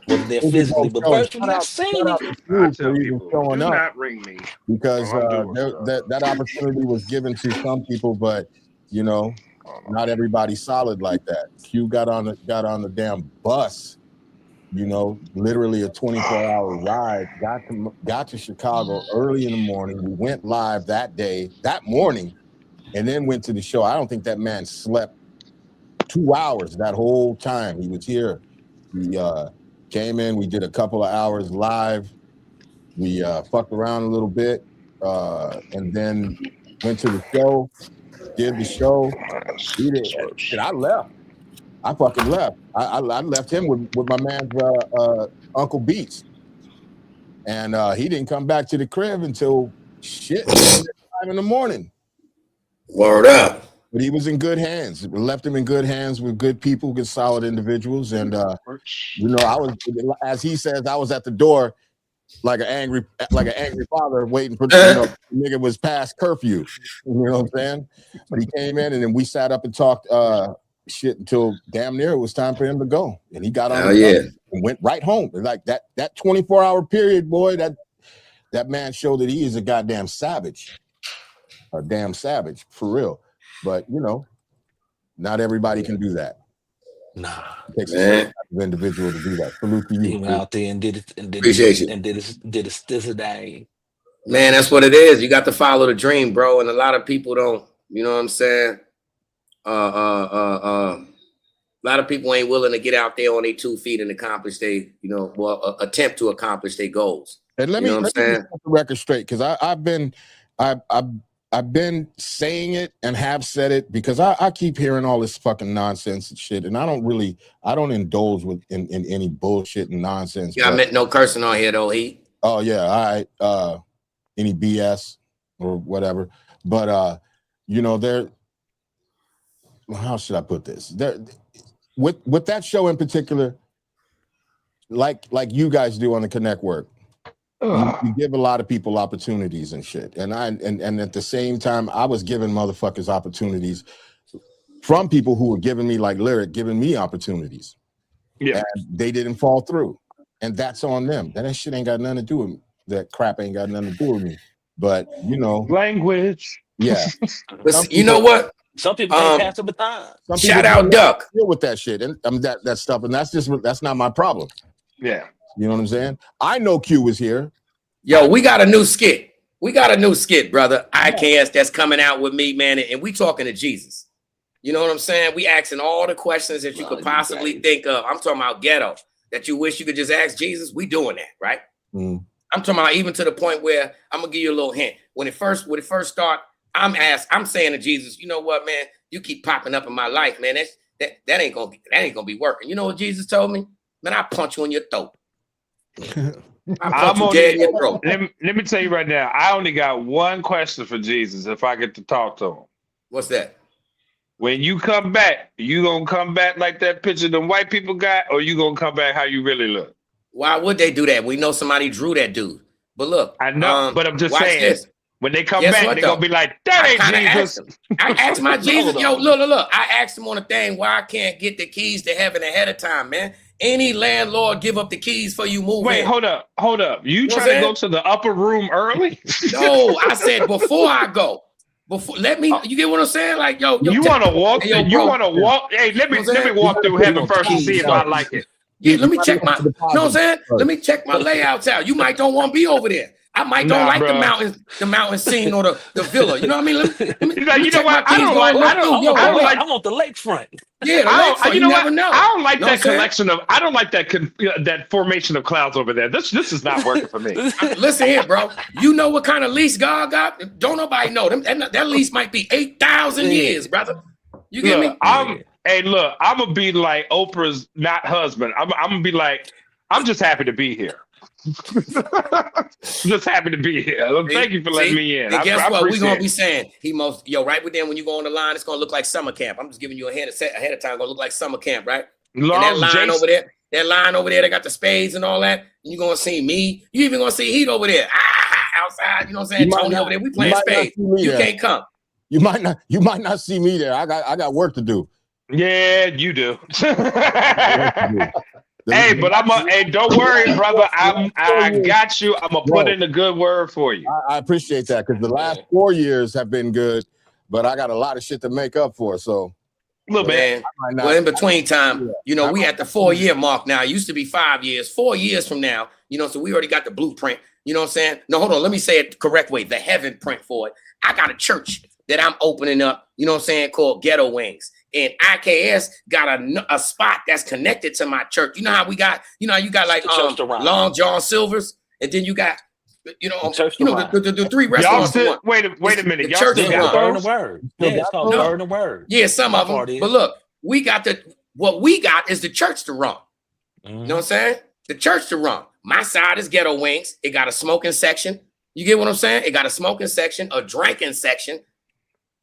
Wasn't there physically, but virtually I've seen it. I tell people, do not ring me. Because that opportunity was given to some people, but not everybody solid like that. Q got on the damn bus, literally a 24-hour ride, got to Chicago early in the morning. We went live that morning, and then went to the show. I don't think that man slept 2 hours that whole time he was here. He came in, we did a couple of hours live. We fucked around a little bit, and then went to the show, did the show. He did, and I left. I fucking left. I left him with my man's Uncle Beats. And he didn't come back to the crib until 5 in the morning. Word up. But he was in good hands. We left him in good hands with good people, good solid individuals. And I was, as he says, I was at the door like an angry father waiting for nigga was past curfew. You know what I'm saying? But he came in and then we sat up and talked shit until damn near it was time for him to go. And he got on and went right home. And like that 24-hour period, boy, that man showed that he is a goddamn savage. a damn savage for real. But you know, not everybody can do that. Nah, it takes a certain type of individual to do that. Salute to you. He went out there and did it, Appreciate you. and did his day. Man, that's what it is. You got to follow the dream, bro. And a lot of people don't, you know what I'm saying? A lot of people ain't willing to get out there on their 2 feet and accomplish attempt to accomplish their goals. And let me set the record straight, because I've been saying it and have said it, because I keep hearing all this fucking nonsense and shit, and I don't indulge in any bullshit and nonsense. Yeah, I meant no cursing on here though. Oh yeah, all right. Any BS or whatever. But you know, how should I put this? With that show in particular, like you guys do on the Connect Work, you give a lot of people opportunities and shit. And at the same time, I was giving motherfuckers opportunities from people who were giving me, like Lyric, giving me opportunities. Yeah. And they didn't fall through. And that's on them. That shit ain't got nothing to do with me. That crap ain't got nothing to do with me. But you know, language. Yeah. Listen, you know what? Some people can't pass the baton. Shout out Duck. Deal with that shit and that stuff, and that's not my problem. Yeah. You know what I'm saying? I know Q was here. Yo, we got a new skit. Brother. IKS that's coming out with me, man, and we talking to Jesus. You know what I'm saying? We asking all the questions that you could possibly think of. I'm talking about ghetto that you wish you could just ask Jesus. We doing that, right? I'm talking about even to the point where I'm gonna give you a little hint. When it first start, I'm saying to Jesus, you know what, man? You keep popping up in my life, man. That ain't gonna be working. You know what Jesus told me? Man, I punch you in your throat. Let me tell you right now, I only got one question for Jesus if I get to talk to him. What's that? When you come back, you gonna come back like that picture them white people got, or you gonna come back how you really look? Why would they do that? We know somebody drew that dude. But look, I know, but I'm just saying, this. When they come back, they're gonna be like, that ain't Jesus. I asked my Jesus, yo, look. I asked him on the thing why I can't get the keys to heaven ahead of time, man. Any landlord give up the keys for you move Wait, in. hold up. You trying to go to the upper room early? No, I said before I go. You get what I'm saying? Like, yo, you want to walk? Hey, let me walk through heaven first and see if I like it. Yeah, let me check my. You know what I'm saying? Let me check my layouts out. You might don't want to be over there. I might don't like the mountain scene or the villa. You know what I mean? Let me you know what? I want the lakefront. Yeah, the lakefront. You never know. I don't like that collection of. I don't like that formation of clouds over there. This is not working for me. Listen here, bro. You know what kind of lease God got? Don't nobody know them. That lease might be 8,000 years, brother. You get me? I'm gonna be like Oprah's not husband. I'm gonna be like, I'm just happy to be here. Just happy to be here. Thank you for letting me in. And guess what? We're gonna be saying right within when you go on the line, it's gonna look like summer camp. I'm just giving you ahead of time. Gonna look like summer camp, right? And that line over there, they got the spades and all that. And you're gonna see me. You even gonna see Heat over there, outside. You know what I'm saying? Tony over there. We playing spades. You can't come. You might not see me there. I got work to do. Yeah, you do. Hey, but don't worry, brother. I got you. I'm gonna put in a good word for you. I appreciate that, because the last 4 years have been good, but I got a lot of shit to make up for. So, look, man. Well, in between time, we at the 4-year mark now. It used to be 5 years. 4 years from now, so we already got the blueprint. You know what I'm saying? No, hold on. Let me say it the correct way. The heaven print for it. I got a church that I'm opening up. You know what I'm saying? Called Ghetto Wings. And IKS got a spot that's connected to my church. You know how we got, you got like Long John Silver's, and then you got, the 3 restaurants. Wait a minute. Y'all still got Burn the Word. Yeah, it's called Burn the Word. Yeah, some of them. But look, what we got is the church to run. You know what I'm saying? The church to run. My side is Ghetto Wings. It got a smoking section. You get what I'm saying? It got a smoking section, a drinking section.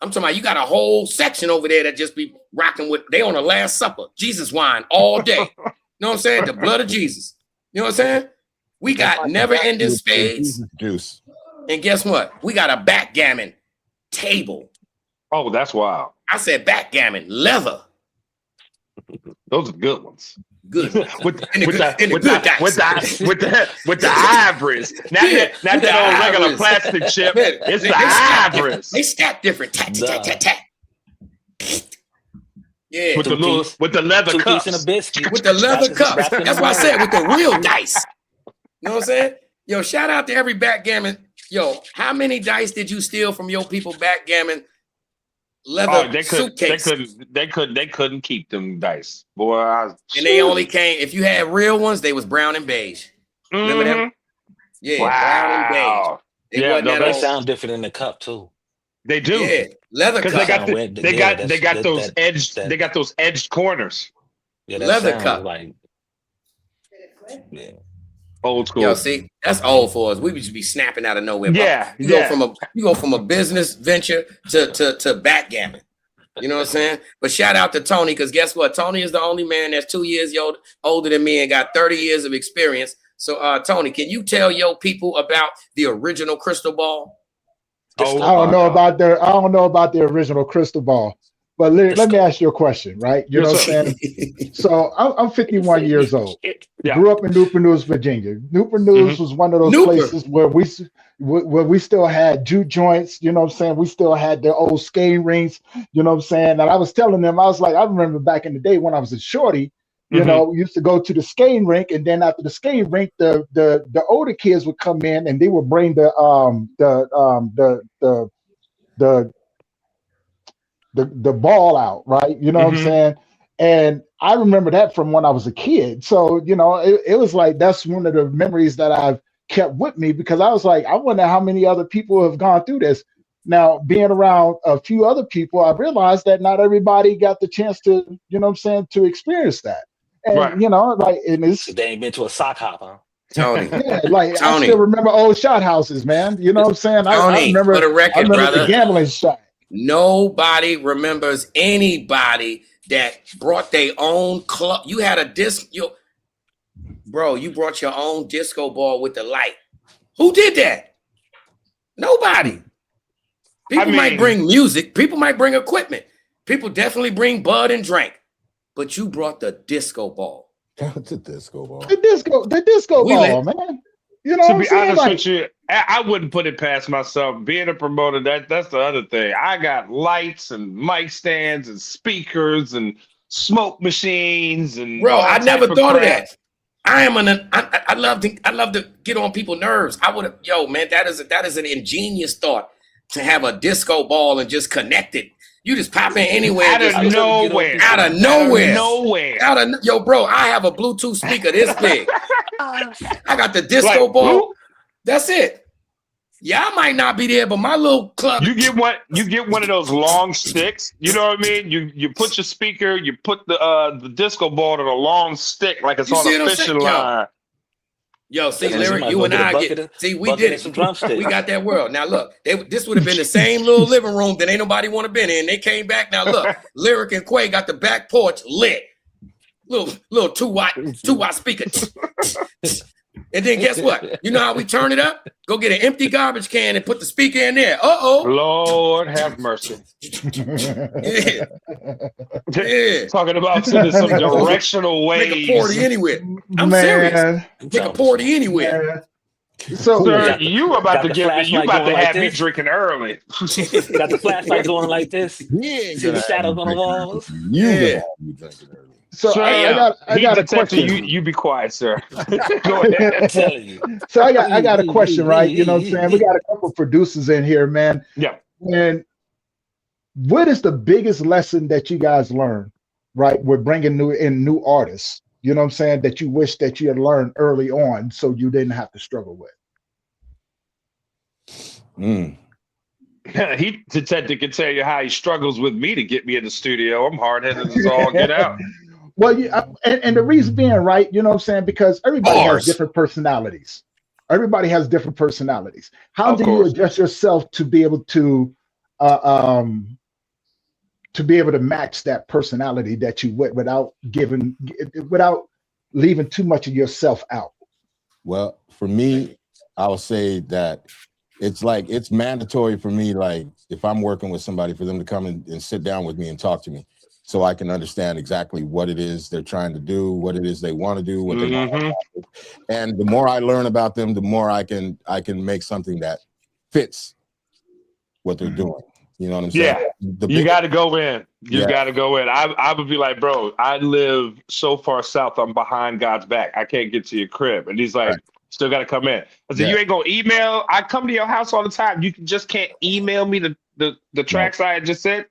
I'm talking about you got a whole section over there that just be rocking with, they on the Last Supper, Jesus wine all day. You know what I'm saying? The blood of Jesus. You know what I'm saying? We got never-ending spades. Juice. And guess what? We got a backgammon table. Oh, that's wild. I said backgammon, leather. Those are good ones. Good. with the hybrids. Not that old regular plastic chip. It's the hybrids. They stack different. Tat, tat, tat, tat. Yeah. With the leather cups. And a biscuit. With the leather cups. That's why I said with the real dice. You know what I'm saying? Yo, shout out to every backgammon. Yo, how many dice did you steal from your people backgammon? Leather suitcase. They couldn't keep them dice, boy. And they only came if you had real ones. They was brown and beige. Remember that? Yeah, brown and beige. They sound different in the cup too. They do. Yeah, leather cup. They got those edged corners. Yeah, leather cup. Like, yeah. Old school. Yo, see, that's old for us. We would just be snapping out of nowhere. Yeah, you go from a business venture to backgammon. You know what I'm saying? But shout out to Tony, because guess what? Tony is the only man that's 2 years older than me and got 30 years of experience. So, Tony, can you tell your people about the original crystal ball? I don't know about the original crystal ball. But let me ask you a question, right? You know what I'm saying? So I'm 51 years old. Yeah. Grew up in Newport News, Virginia. Newport News was one of those places where we still had juke joints. You know what I'm saying? We still had the old skating rinks. You know what I'm saying? And I was telling them, I was like, I remember back in the day when I was a shorty. You know, we used to go to the skating rink, and then after the skating rink, the older kids would come in and they would bring the ball out, right? You know what I'm saying? And I remember that from when I was a kid. So, you know, it was like, that's one of the memories that I've kept with me, because I was like, I wonder how many other people have gone through this. Now, being around a few other people, I realized that not everybody got the chance to, you know what I'm saying, to experience that. And, you know, like, and it's, they ain't been to a sock hop, huh? Tony. Yeah, like, I still remember old shot houses, man. You know what I'm saying? I remember, for the record, brother, the gambling shot. Nobody remembers anybody that brought their own club. You had a disc, you brought your own disco ball with the light. Who did that? Nobody. People might bring music. People might bring equipment. People definitely bring bud and drink. But you brought the disco ball. The disco ball. The disco ball, man. You know, to be honest with you, I wouldn't put it past myself. Being a promoter, that's the other thing. I got lights and mic stands and speakers and smoke machines and. Bro, I never thought of that. I love to get on people's nerves. I would have, man, that is an ingenious thought to have a disco ball and just connect it. You just pop in anywhere. Out of nowhere. Bro, I have a Bluetooth speaker this big. I got the disco ball. That's it. Yeah, I might not be there, but my little club. You get one of those long sticks. You know what I mean? You put your speaker, you put the disco ball on a long stick like it's on a fishing line. Yo, see, Lyric, you and I we did it. We got that world. Now look, this would have been the same little living room that ain't nobody want to been in. They came back. Now look, Lyric and Quay got the back porch lit. Little 2-watt speaker. And then guess what? You know how we turn it up? Go get an empty garbage can and put the speaker in there. Lord have mercy. Yeah. Talking about some directional ways. Make a party anywhere. I'm serious. Make a party anywhere. So, sir, you about to have me drinking early. Got the flashlight going like this. Yeah, see the shadows on the walls. Yeah. So sir, I got a question. You be quiet, sir. Go ahead. I'm telling you. So I got a question, right? You know what I'm saying? We got a couple of producers in here, man. Yeah. And what is the biggest lesson that you guys learned, right? We're bringing new artists, you know what I'm saying, that you wish that you had learned early on so you didn't have to struggle with? He detective can tell you how he struggles with me to get me in the studio. I'm hard-headed as all get out. Well, and the reason being, right, you know what I'm saying, because everybody has different personalities. Everybody has different personalities. How do you adjust yourself to be able to match that personality that you without leaving too much of yourself out? Well, for me, I would say that it's mandatory for me, like if I'm working with somebody, for them to come and sit down with me and talk to me. so I can understand exactly what it is they're trying to do, what it is they want to do, what they want to accomplish. And the more I learn about them, the more I can make something that fits what they're doing. You know what I'm saying? Yeah, you got to go in. You got to go in. I would be like, bro, I live so far south. I'm behind God's back. I can't get to your crib. And he's like, still got to come in. I said, you ain't gonna email. I come to your house all the time. You just can't email me the tracks I had just said.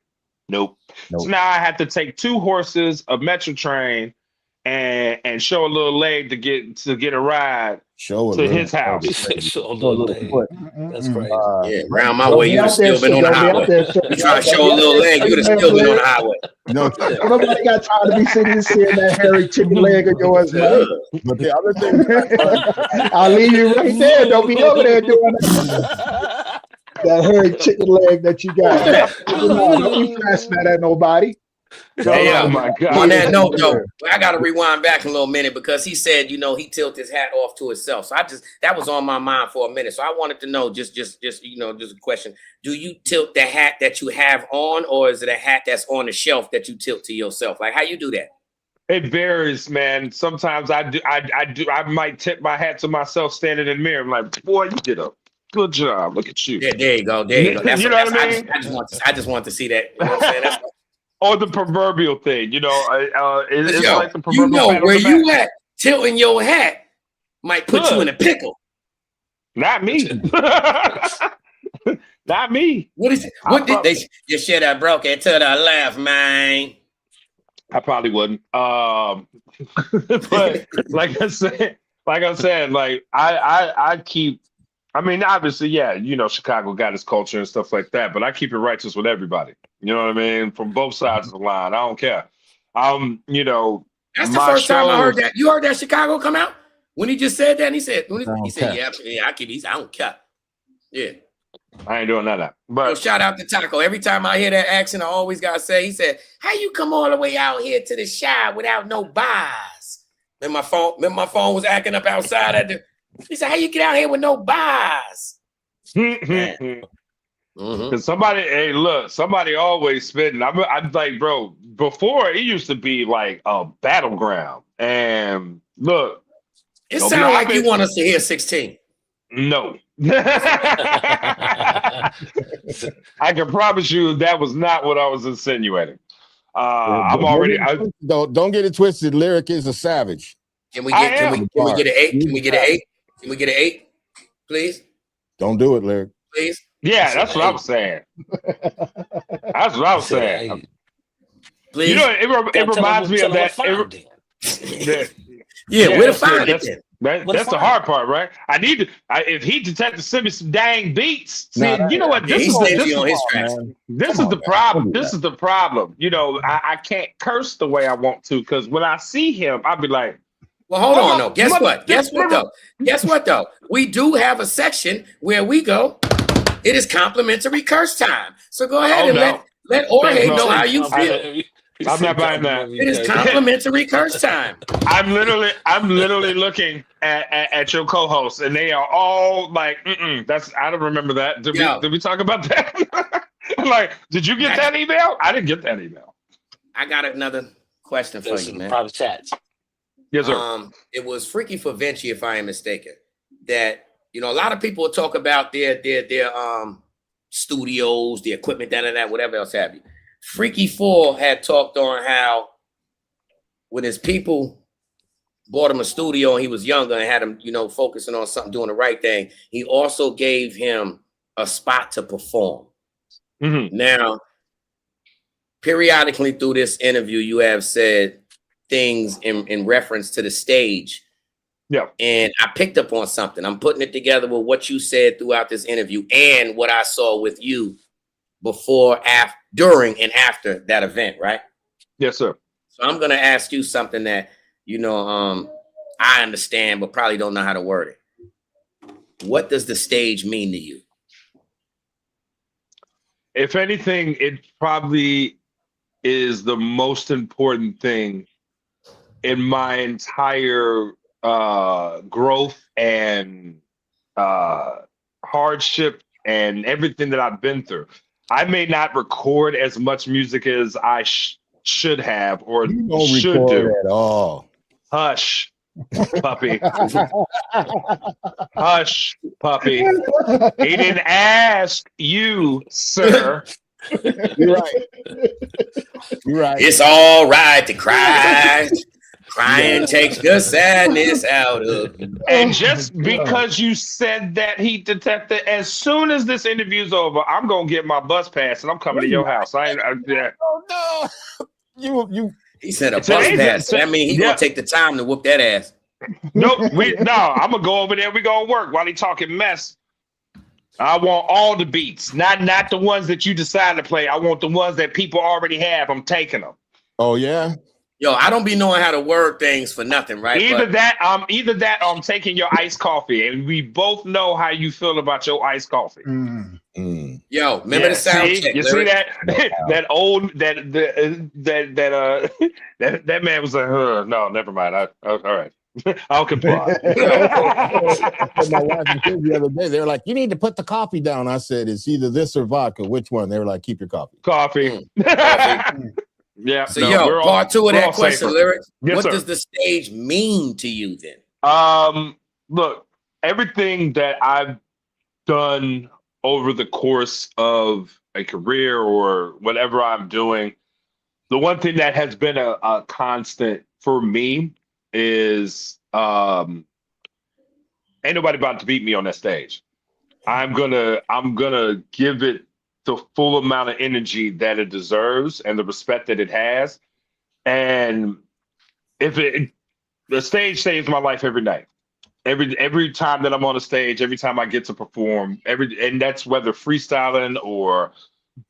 Nope. So now I have to take 2 horses, a Metro train, and show a little leg to get a ride to his house. Show a little leg. That's crazy. Yeah, around my way, you'd have still been on the highway. You try to show a little leg, you'd have still been on the highway. No, nobody got time to be sitting and seeing that hairy chicken leg of yours, man. But the other thing, I'll leave you right there. Don't be over there doing that. That hairy chicken leg that you got. Don't be flashing that at nobody. Oh my God. On that note, though, I got to rewind back a little minute because he said, he tilted his hat off to himself. So that was on my mind for a minute. So I wanted to know, just a question. Do you tilt the hat that you have on, or is it a hat that's on the shelf that you tilt to yourself? Like, how you do that? It varies, man. Sometimes I might tip my hat to myself standing in the mirror. I'm like, boy, you did a good job. Look at you. Yeah, there you go. There you go. You know what I mean? I just want to see that. You know what I'm saying? Or the proverbial thing, it's like the proverbial where you at tilting your hat might put you in a pickle. Not me. Not me. What is it? What did they? You should have broke it to the left, man. I probably wouldn't. But like I said, I keep. I mean, obviously, Chicago got its culture and stuff like that, but I keep it righteous with everybody. You know what I mean? From both sides of the line. I don't care. That's the first time I heard that. You heard that Chicago come out? When he just said that, and he said, I don't care. Yeah. I ain't doing none of that. But shout out to Taco. Every time I hear that accent, I always got to say, he said, how you come all the way out here to the Chi without no bars? Then my phone was acting up outside he said, how you get out here with no bars? Because somebody always spitting. I'm like, bro, before it used to be like a battleground. And look. It sounds like you want us to hear 16. No. I can promise you that was not what I was insinuating. I'm already. Don't get it twisted. Lyric is a savage. Can we get an 8? Can we get an 8? Can we get an 8, please? Don't do it, Lyric. Please. Yeah, that's what I was saying. That's what I was saying. Please. It reminds me of that. Where to find it? That's the hard part, right? If he detected send me some dang beats. You know what? This is the problem. This is the problem. I can't curse the way I want to because when I see him, I'll be like, well, hold on, though. Guess what, though? We do have a section where we go, it is complimentary curse time. So go ahead and let Jorge know how you feel. I'm not buying that. It is complimentary curse time. I'm literally looking at your co-hosts, and they are all like, I don't remember that. Did we talk about that? Like, did you get that email? I didn't get that email. I got another question for you, man. Private chats. Yes, sir. It was Freaky for Vinci, if I am mistaken, that a lot of people talk about their studios, the equipment, that, whatever else have you. Freaky 4 had talked on how when his people bought him a studio and he was younger and had him, focusing on something, doing the right thing. He also gave him a spot to perform. Mm-hmm. Now, periodically through this interview, you have said things in reference to the stage. Yeah. And I picked up on something. I'm putting it together with what you said throughout this interview and what I saw with you before, after, during, and after that event, right? Yes, sir. So I'm going to ask you something that, I understand, but probably don't know how to word it. What does the stage mean to you? If anything, it probably is the most important thing in my entire growth and hardship and everything that I've been through. I may not record as much music as I should have or You don't should record do. at all. Hush, puppy. Hush, puppy. He didn't ask you, sir. You're right. You're right. It's all right to cry. Crying takes the sadness out of you. And just because you said that, Heat Detector, as soon as this interview's over, I'm gonna get my bus pass and I'm coming to your house. Oh no, you. He said a bus pass. So that means he's gonna take the time to whoop that ass. Nope. I'm gonna go over there. We gonna work while he talking mess. I want all the beats, not the ones that you decide to play. I want the ones that people already have. I'm taking them. Oh yeah. Yo, I don't be knowing how to word things for nothing, right? Either that, or I'm taking your iced coffee, and we both know how you feel about your iced coffee. Yo, remember the sound check? You see that? That old that man was like, no, never mind. All right. I'll comply. My wife and kids the other day, they were like, "You need to put the coffee down." I said, "It's either this or vodka. Which one?" They were like, "Keep your coffee." Coffee. Yeah. So part two of that question, safer. Lyrics. Yes, what sir. does the stage mean to you then? Look, everything that I've done over the course of a career or whatever I'm doing, the one thing that has been a constant for me is ain't nobody about to beat me on that stage. I'm gonna give it the full amount of energy that it deserves and the respect that it has. And the stage saves my life every night. Every time that I'm on a stage, every time I get to perform, and that's whether freestyling or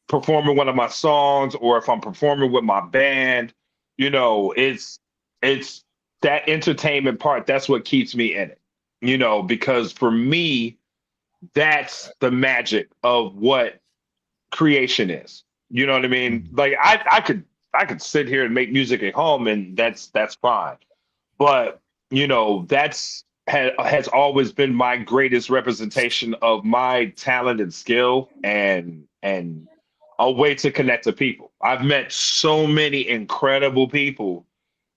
performing one of my songs, or if I'm performing with my band, it's that entertainment part. That's what keeps me in it, because for me, that's the magic of what creation is. You know what I mean? Like I could sit here and make music at home, and that's fine. But that's has always been my greatest representation of my talent and skill, and a way to connect to people. I've met so many incredible people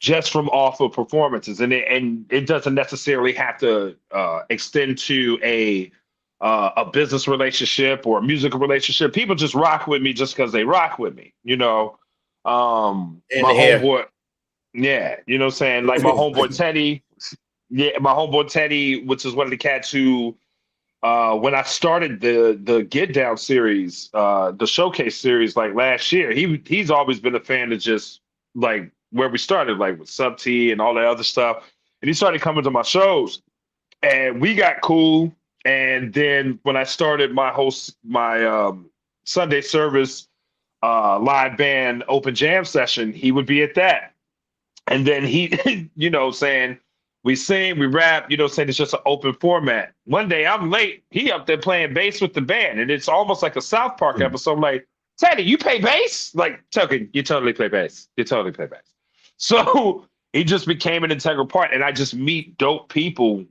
just from off of performances, and it doesn't necessarily have to extend to a business relationship or a musical relationship. People just rock with me just because they rock with me, my homeboy. Yeah. You know what I'm saying? Like my homeboy Teddy. Yeah. My homeboy Teddy, which is one of the cats who, when I started the Get Down series, the showcase series, like last year, he's always been a fan of just like where we started, like with Sub T and all that other stuff. And he started coming to my shows and we got cool. And then when I started my Sunday service live band open jam session, he would be at that. And then he, saying we sing, we rap, saying it's just an open format. One day I'm late, he up there playing bass with the band. And it's almost like a South Park episode. I'm like, Teddy, you play bass? Like, Tucker, you totally play bass. You totally play bass. So he just became an integral part. And I just meet dope people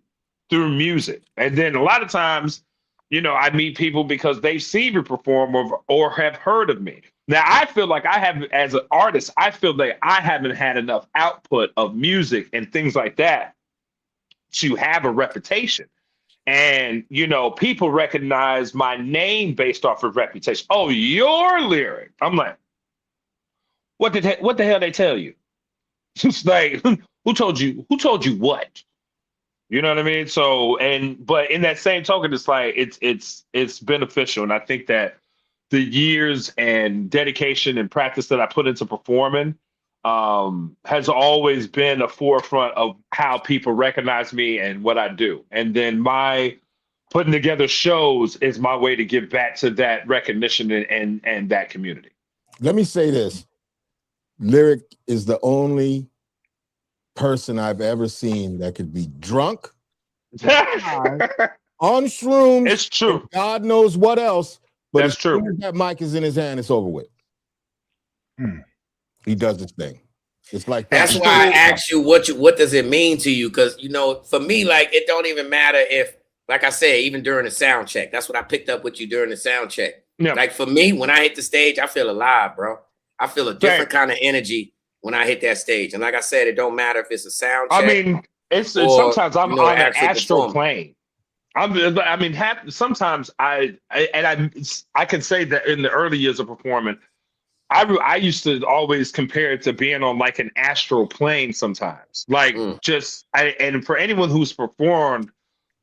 through music. And then a lot of times, I meet people because they've seen me perform or have heard of me. Now, I feel like I have, as an artist, I feel like I haven't had enough output of music and things like that to have a reputation. And, people recognize my name based off of reputation. Oh, your Lyric. I'm like, what the hell they tell you? It's like, who told you what? You know what I mean? So, but in that same token, it's like, it's beneficial. And I think that the years and dedication and practice that I put into performing has always been a forefront of how people recognize me and what I do. And then my putting together shows is my way to give back to that recognition and that community. Let me say this. Lyric is the only person I've ever seen that could be drunk, on shrooms. It's true. God knows what else. But that's true. As soon as that mic is in his hand, it's over with. He does his thing. It's like that's why I asked you what does it mean to you? Because for me, like it don't even matter if, like I said, even during the sound check. That's what I picked up with you during the sound check. Yeah. Like for me, when I hit the stage, I feel alive, bro. I feel a different kind of energy when I hit that stage. And like I said, it don't matter if it's a sound check. I mean, it's sometimes I'm on an astral plane. Sometimes I can say that in the early years of performing, I used to always compare it to being on like an astral plane sometimes. Like and for anyone who's performed,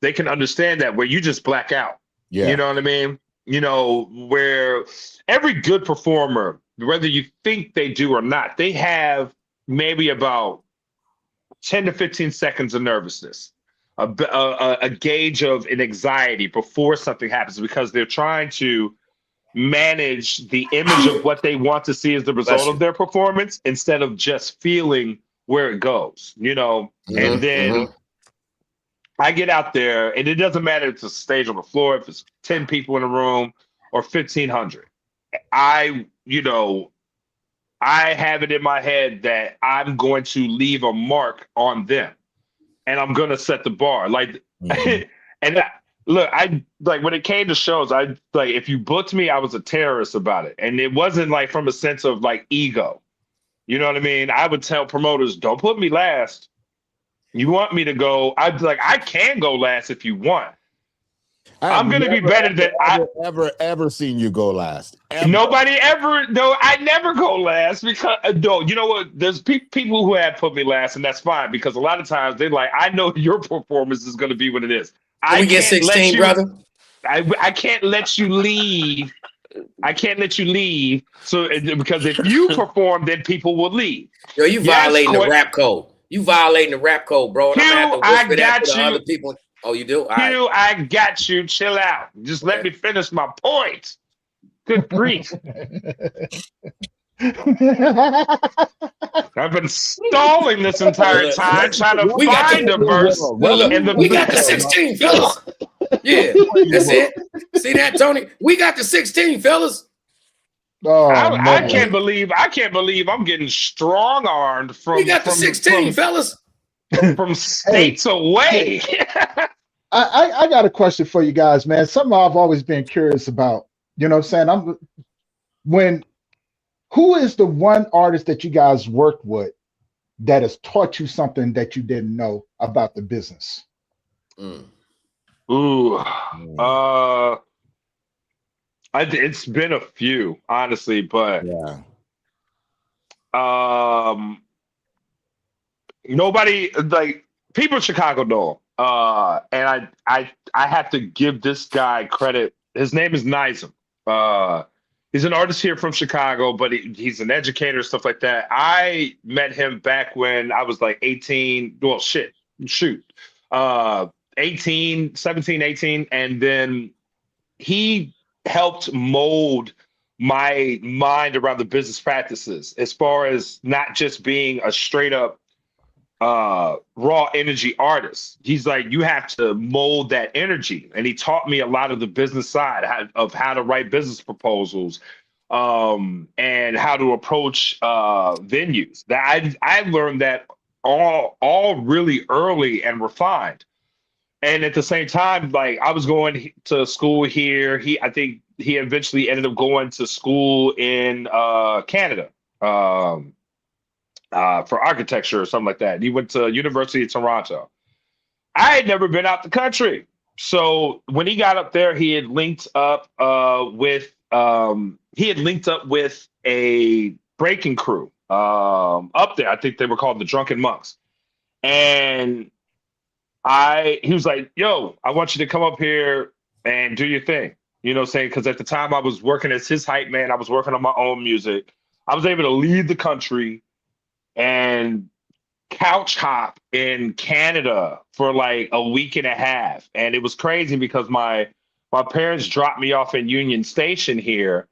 they can understand that where you just black out. Yeah. You know what I mean? You know, where every good performer, whether you think they do or not, they have maybe about 10 to 15 seconds of nervousness, a gauge of an anxiety before something happens, because they're trying to manage the image of what they want to see as the result of their performance instead of just feeling where it goes, you know. And then I get out there, and it doesn't matter if it's a stage on the floor, if it's 10 people in a room or 1,500. I have it in my head that I'm going to leave a mark on them, and I'm going to set the bar. Like, look, when it came to shows, if you booked me, I was a terrorist about it. And it wasn't like from a sense of like ego. You know what I mean? I would tell promoters, don't put me last. You want me to go, I'd be like, I can go last if you want. I'm going to be better than I ever seen you go last. Nobody ever. No, I never go last because no. You know what? There's people who have put me last, and that's fine because a lot of times they're like, I know your performance is going to be what it is. We get 16, brother. I can't let you leave. I can't let you leave. So because if you perform, then people will leave. Yo, you violating the rap code. You violating the rap code, bro. Hugh, I got you. Other people. Oh, you do? Hugh, I got you. Chill out. Just let me finish my point. Good grief. I've been stalling this entire time trying to find a verse. We got the 16, fellas. Yeah, that's it. See that, Tony? We got the 16, fellas. I can't believe I'm getting strong armed from. We got the 16, fellas. From states away. I got a question for you guys, man. Something I've always been curious about. You know what I'm saying? Who is the one artist that you guys worked with that has taught you something that you didn't know about the business? It's been a few, honestly, but nobody, like, people in Chicago know. And I have to give this guy credit. His name is Nizam. He's an artist here from Chicago, but he's an educator, stuff like that. I met him back when I was like 18. Well, 17, 18. And then he helped mold my mind around the business practices as far as not just being a straight up raw energy artist. He's like, you have to mold that energy. And he taught me a lot of the business side of how to write business proposals and how to approach venues. That I learned that all really early and refined. And at the same time, like, I was going to school here. I think he eventually ended up going to school in Canada. For architecture or something like that. He went to University of Toronto. I had never been out the country. So when he got up there, he had linked up with a breaking crew up there. I think they were called the Drunken Monks. And he was like, yo, I want you to come up here and do your thing. You know what I'm saying? Because at the time I was working as his hype man. I was working on my own music. I was able to leave the country and couch hop in Canada for like a week and a half. And it was crazy because my parents dropped me off in Union Station here.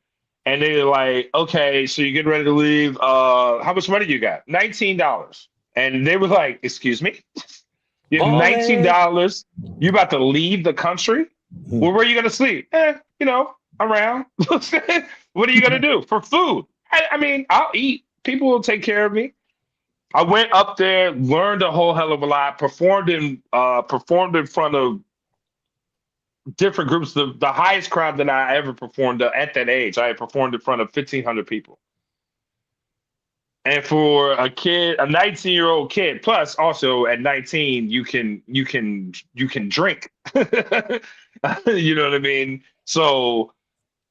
And they were like, okay, so you're getting ready to leave. How much money you got? $19. And they were like, excuse me? You have $19. You about to leave the country? Well, where are you going to sleep? Around. What are you going to do for food? I mean, I'll eat. People will take care of me. I went up there, learned a whole hell of a lot, performed in front of different groups. The highest crowd that I ever performed at that age, I had performed in front of 1,500 people. And for a kid, a 19-year-old kid, plus also at 19, you can drink. You know what I mean? So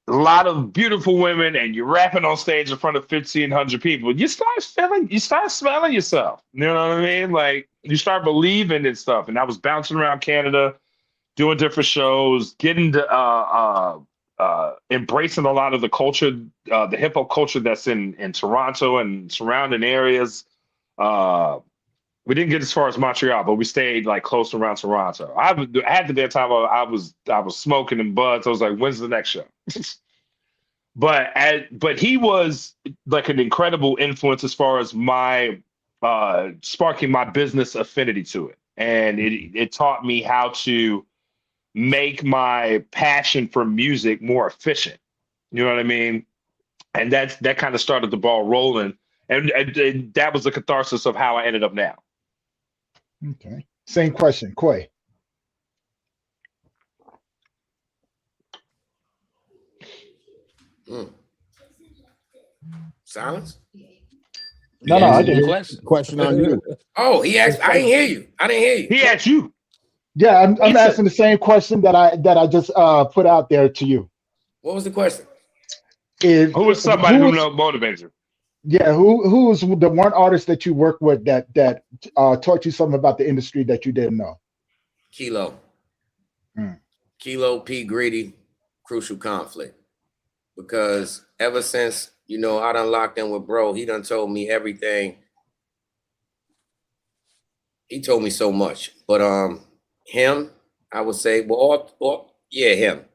a lot of beautiful women, and you're rapping on stage in front of 1,500 people. You start smelling yourself. You know what I mean? Like you start believing in stuff. And I was bouncing around Canada, doing different shows, getting to embracing a lot of the culture, the hip hop culture that's in Toronto and surrounding areas. We didn't get as far as Montreal, but we stayed like close around Toronto. I had to be a time I was smoking and buds. I was like, when's the next show? But he was like an incredible influence as far as my sparking my business affinity to it, and it taught me how to make my passion for music more efficient. You know what I mean? And that kind of started the ball rolling. And that was the catharsis of how I ended up now. Okay. Same question, Quay. Silence? No, I didn't. Question on you. Oh, he asked. I didn't hear you. He asked you. Yeah, I'm asking the same question that I just put out there to you. What was the question? Who is somebody who motivates you? Yeah, who was the one artist that you worked with that taught you something about the industry that you didn't know? Kilo. Kilo P. Greedy, Crucial Conflict. Because ever since, I done locked in with bro, he done told me everything. He told me so much. But him, I would say, him.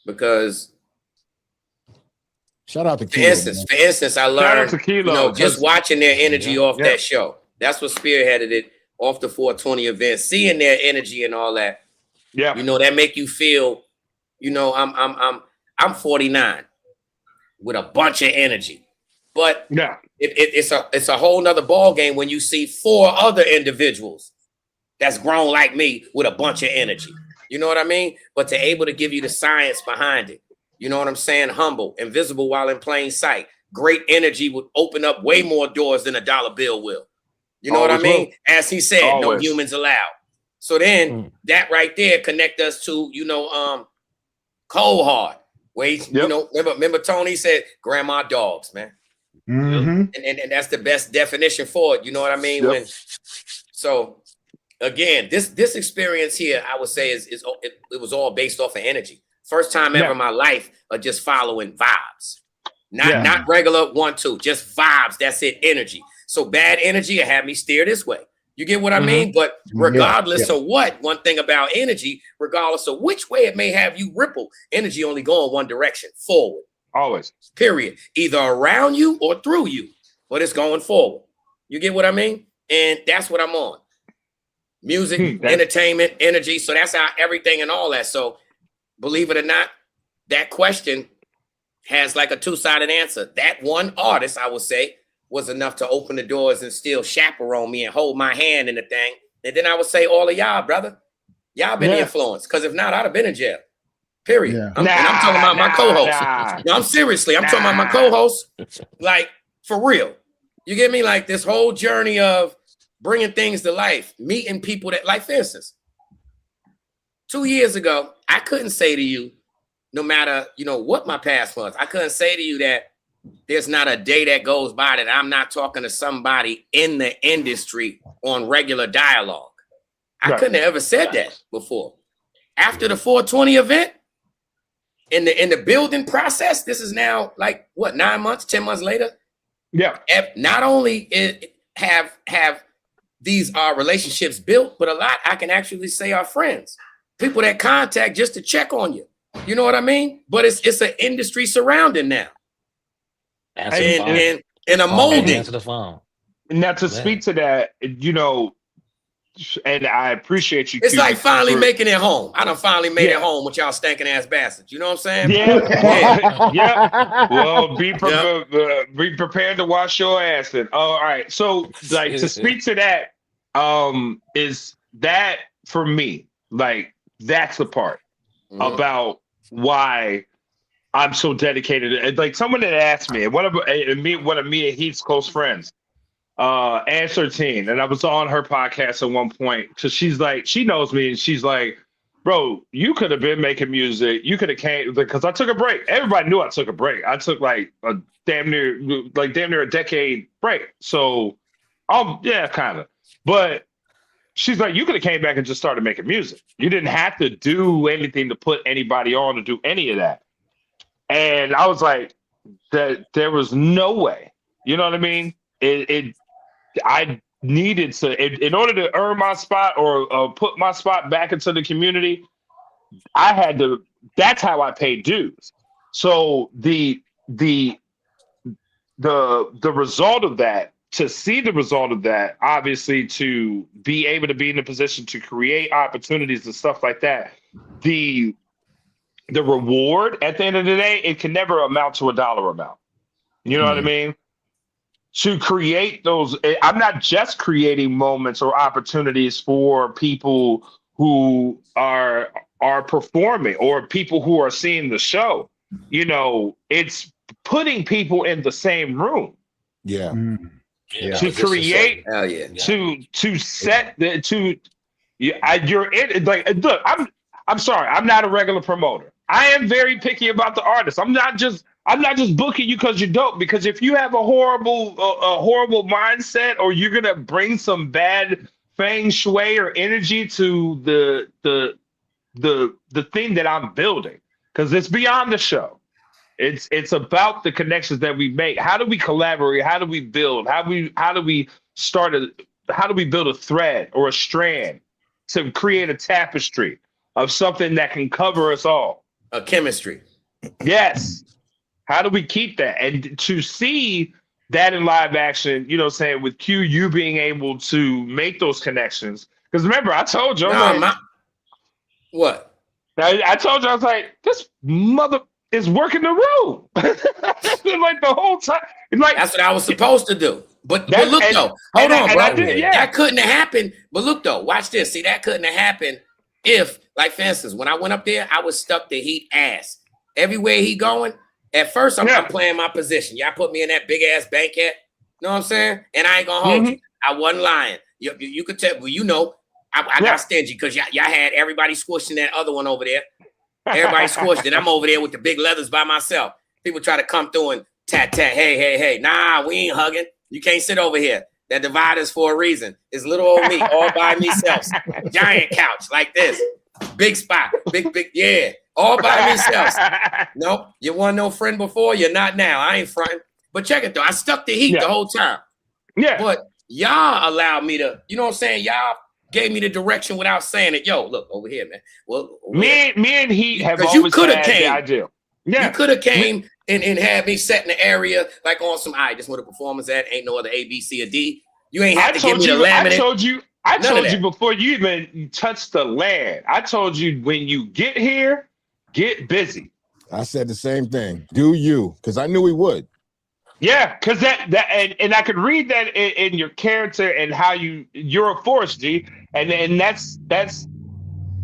Because shout out to Kilo. For instance, I learned just watching their energy off that show. That's what spearheaded it off the 420 event, seeing their energy and all that. Yeah. That make you feel, I'm 49 with a bunch of energy. But it's a whole nother ball game when you see 4 other individuals that's grown like me with a bunch of energy. You know what I mean? But to able to give you the science behind it. You know what I'm saying? Humble, invisible while in plain sight. Great energy would open up way more doors than a dollar bill will. You know what I mean? As he said, no humans allowed. So then that right there connect us to, Cold Hard. Where remember Tony said, grandma dogs, man. Mm-hmm. And that's the best definition for it. You know what I mean? Yep. So again, this experience here, I would say it was all based off of energy. First time ever in my life of just following vibes. Not regular 1-2, just vibes. That's it, energy. So bad energy will have me steer this way. You get what I mean? But regardless of what, one thing about energy, regardless of which way it may have you ripple, energy only go in one direction, forward. Always. Period. Either around you or through you, but it's going forward. You get what I mean? And that's what I'm on. Music, entertainment, energy. So that's how everything and all that. So believe it or not, that question has like a 2-sided answer. That one artist, I would say, was enough to open the doors and still chaperone me and hold my hand in the thing. And then I would say, all of y'all, brother, y'all been influenced. Because if not, I'd have been in jail. Period. Yeah. I'm talking about my co-host. No, I'm seriously. I'm talking about my co-host. Like, for real. You get me? Like this whole journey of bringing things to life, meeting people that, like, for instance, 2 years ago, I couldn't say to you, no matter, what my past was, I couldn't say to you that there's not a day that goes by that I'm not talking to somebody in the industry on regular dialogue. I couldn't have ever said that before. After the 420 event, in the building process, this is now like what, 9 months, 10 months later? Yeah. Not only have these relationships built, but a lot I can actually say are friends. People that contact just to check on you. You know what I mean? But it's an industry surrounding now. And a molding. Answer the phone. Now to speak to that, and I appreciate you. It's like finally making it home. I done finally made it home with y'all stinking ass bastards. You know what I'm saying? Yeah. Well, be prepared to wash your ass then. All right. So like to speak to that, is that for me, like that's the part about why I'm so dedicated. Like someone that asked me, one of me and Heath's close friends, Ann 13, and I was on her podcast at one point because she's like, she knows me, and she's like, bro, you could have been making music. You could have came because I took a break. Everybody knew I took a break. I took like a damn near a decade break. So, yeah, kind of. But she's like, you could have came back and just started making music. You didn't have to do anything to put anybody on to do any of that. And I was like, that there was no way. You know what I mean? I needed to, in order to earn my spot or put my spot back into the community, I had to. That's how I paid dues. So the result of that, to see the result of that, obviously to be able to be in a position to create opportunities and stuff like that, the reward at the end of the day, it can never amount to a dollar amount. You know what I mean? To create those, I'm not just creating moments or opportunities for people who are performing or people who are seeing the show. You know, it's putting people in the same room. Yeah. Yeah, To create, to set the you're in like. Look, I'm sorry, I'm not a regular promoter. I am very picky about the artist. I'm not just booking you because you're dope. Because if you have a horrible mindset, or you're gonna bring some bad feng shui or energy to the thing that I'm building, because it's beyond the show. It's about the connections that we make. How do we collaborate? How do we build? How do we build a thread or a strand to create a tapestry of something that can cover us all? A chemistry. Yes. How do we keep that? And to see that in live action, you know what I'm saying, with Q, you being able to make those connections. Because remember, I told you. What? I told you, I was like, this mother is working the room. Like the whole time. Like, that's what I was supposed to do. But look, though. Hold on, bro. That couldn't have happened. But look, though. Watch this. See, that couldn't have happened if, like, for instance, when I went up there, I was stuck to Heat ass. Everywhere he going, at first, I'm playing my position. Y'all put me in that big-ass bank hat. You know what I'm saying? And I ain't going to hold you. I wasn't lying. You could tell. Well, you know, I got stingy because y'all had everybody squishing that other one over there. Everybody squished it. I'm over there with the big leathers by myself. People try to come through and tat. Hey. Nah, we ain't hugging. You can't sit over here. That divide is for a reason. It's little old me all by myself. Giant couch like this. Big spot. Big, yeah. All by myself. Nope. You weren't no friend before. You're not now. I ain't fronting. But check it though. I stuck the heat the whole time. Yeah. But y'all allowed me to, you know what I'm saying? Y'all gave me the direction without saying it. Yo, look over here, man. Well, me and Heat have always had the idea. Yeah. You could have came and had me set in the area like on some, this where the performance at. Ain't no other A, B, C, or D. You ain't have to give me the laminate. I told you before you even touched the land. I told you when you get here, get busy. I said the same thing. Do you? Because I knew he would. Yeah, because and I could read that in your character and how you're a force, G, and that's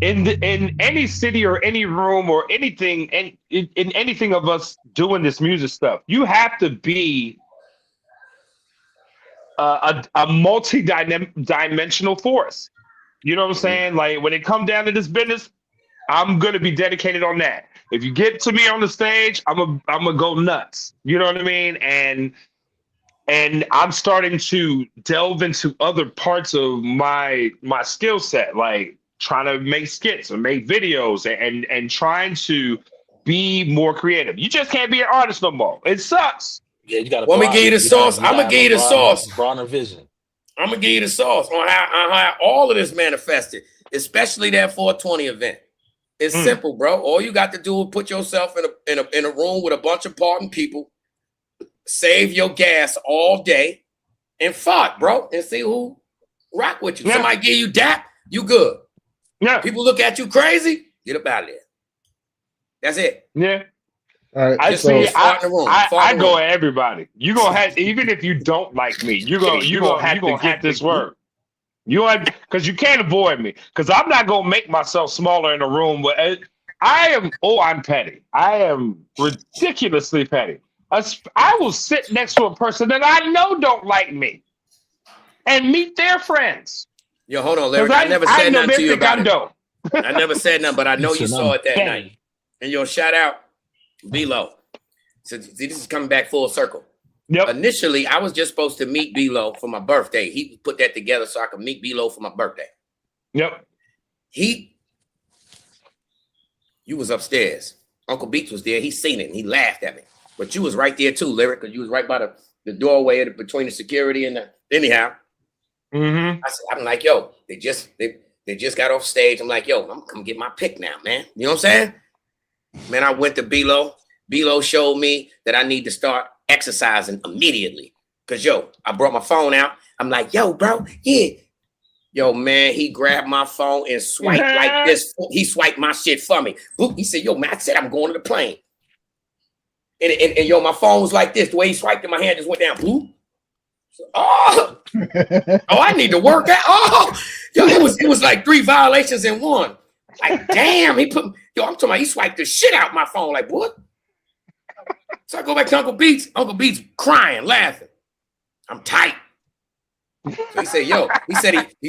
in any city or any room or anything, and in anything of us doing this music stuff, you have to be a multi-dimensional force. You know what I'm saying? Like when it comes down to this business, I'm gonna be dedicated on that. If you get to me on the stage, I'm gonna go nuts. You know what I mean? And I'm starting to delve into other parts of my skill set, like trying to make skits and make videos and trying to be more creative. You just can't be an artist no more. It sucks. Yeah, you gotta. Let me give you the sauce. I'm gonna give you the sauce. Broader vision. I'm gonna give you the sauce on how all of this manifested, especially that 420 event. It's simple, bro. All you got to do is put yourself in a room with a bunch of pardoned people, save your gas all day, and fuck, bro, and see who rock with you. Yeah. Somebody give you dap, you good. Yeah. People look at you crazy, get up out of there. That's it. Yeah. All right. I go at everybody. You gonna have, even if you don't like me, you gonna have to get this word. Because you can't avoid me. Because I'm not gonna make myself smaller in a room. I'm petty. I am ridiculously petty. I will sit next to a person that I know don't like me. and meet their friends. Yo, hold on, Larry. I never said nothing to you about it. Dope. I never said nothing, but I know you saw it that bang. night. And yo, shout out B-Lo. So this is coming back full circle. Yep. Initially, I was just supposed to meet B-Lo for my birthday. He put that together so I could meet B-Lo for my birthday. Yep. You was upstairs. Uncle Beats was there. He seen it and he laughed at me. But you was right there too, Lyric, because you was right by the doorway between the security and the anyhow. Mm-hmm. I'm like, yo, they just got off stage. I'm like, yo, I'm come get my pick now, man. You know what I'm saying? Man, I went to B-Lo. B-Lo showed me that I need to start exercising immediately. Cause yo, I brought my phone out. I'm like, yo, bro, yeah. Yo, man, he grabbed my phone and swiped like this. He swiped my shit for me. Boop. He said, yo, man, I said I'm going to the plane. And yo, my phone was like this. The way he swiped it, my hand just went down. Boop. Oh, I need to work out. Oh, yo, it was like 3 violations in one. Like, damn, I'm talking about he swiped the shit out my phone. Like, what? So I go back to Uncle Beats. Uncle Beats crying, laughing. I'm tight. So he said, yo, he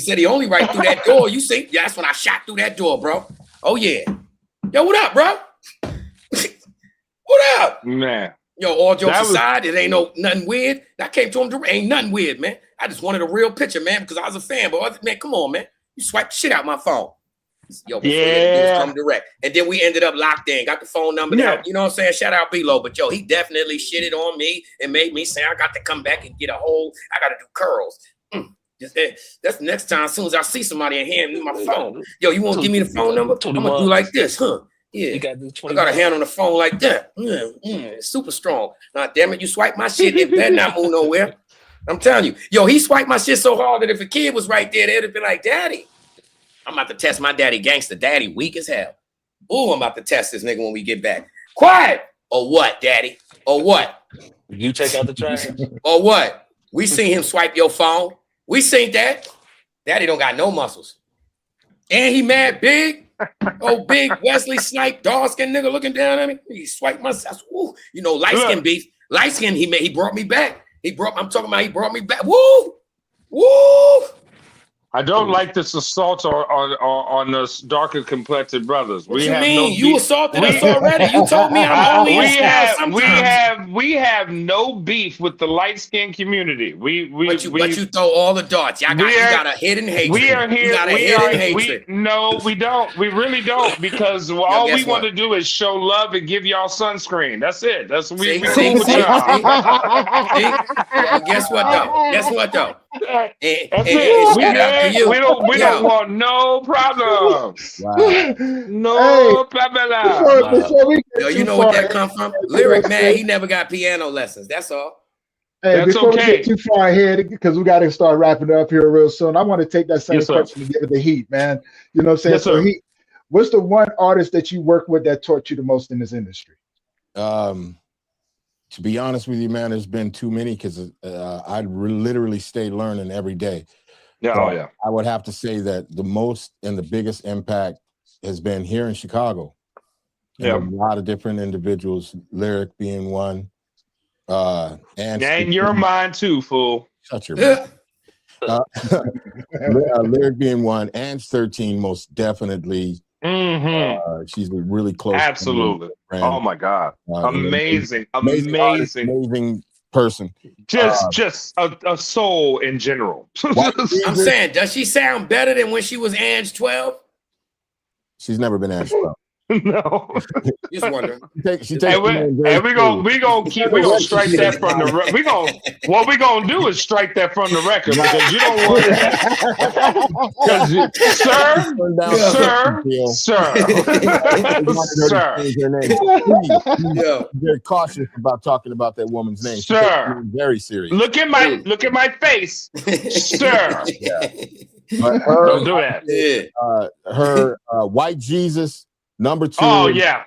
said he only right through that door. You see? Yeah, that's when I shot through that door, bro. Oh yeah. Yo, what up, bro? What up? Man. Yo, all jokes aside, it ain't nothing weird. I came to him, ain't nothing weird, man. I just wanted a real picture, man, because I was a fan. But man, come on, man. You swiped shit out my phone. Yo, before come direct. And then we ended up locked in, got the phone number down. You know what I'm saying? Shout out B-Lo. But yo, he definitely shitted on me and made me say I got to come back and get I got to do curls. That's the next time, as soon as I see somebody and hand me my phone. Yo, you want to give me the phone number? I'm going to do like this, huh? Yeah. I got a hand on the phone like that. Super strong. Nah, damn it, you swipe my shit, it better not move nowhere. I'm telling you. Yo, he swiped my shit so hard that if a kid was right there, they'd have been like, Daddy. I'm about to test my daddy gangster. Daddy weak as hell. Ooh, I'm about to test this nigga when we get back. Quiet. Or what, Daddy? Or what? You take out the trash. Or what? We seen him swipe your phone. We seen that. Daddy don't got no muscles. And he mad big. Oh, big Wesley Snipe, dark-skinned nigga looking down at me. He swiped my ass. Woo. You know, light-skin beef. Light-skin, he brought me back. He brought me back. Woo! Woo! I don't like this assault on us darker complected brothers. What you mean? You assaulted us already. You told me I'm only we have no beef with the light skinned community. But you throw all the darts. You got a hidden hatred. We are here. No, we don't. We really don't, because all we want to do is show love and give y'all sunscreen. That's it. That's we cool with y'all. Guess what though? We don't want no problems. Wow. No problem. Yo, you know where that come from? Lyric, man, he never got piano lessons. That's all. Hey, that's before we get too far ahead, because we got to start wrapping it up here real soon, I want to take that same question and give it the Heat, man. You know what I'm saying? So Heat, what's the one artist that you work with that taught you the most in this industry? To be honest with you, man, there's been too many, because I literally stay learning every day. Yeah, so I would have to say that the most and the biggest impact has been here in Chicago. Yeah, a lot of different individuals, Lyric being one. And you're mine too, fool. Shut your mouth. Lyric being one, and 13 most definitely. Mm-hmm. She's a really close. Absolutely. Oh my God. Amazing person. Just a soul in general. I'm saying, does she sound better than when she was Ange 12? She's never been Ange 12. No. Just wondering. We're gonna strike that from the what we're gonna do is strike that from the record, because you don't want sir. Very cautious about talking about that woman's name. Sir. Very serious. Look at my face, sir. But don't do that. Her White Jesus. Number 2. Oh yeah.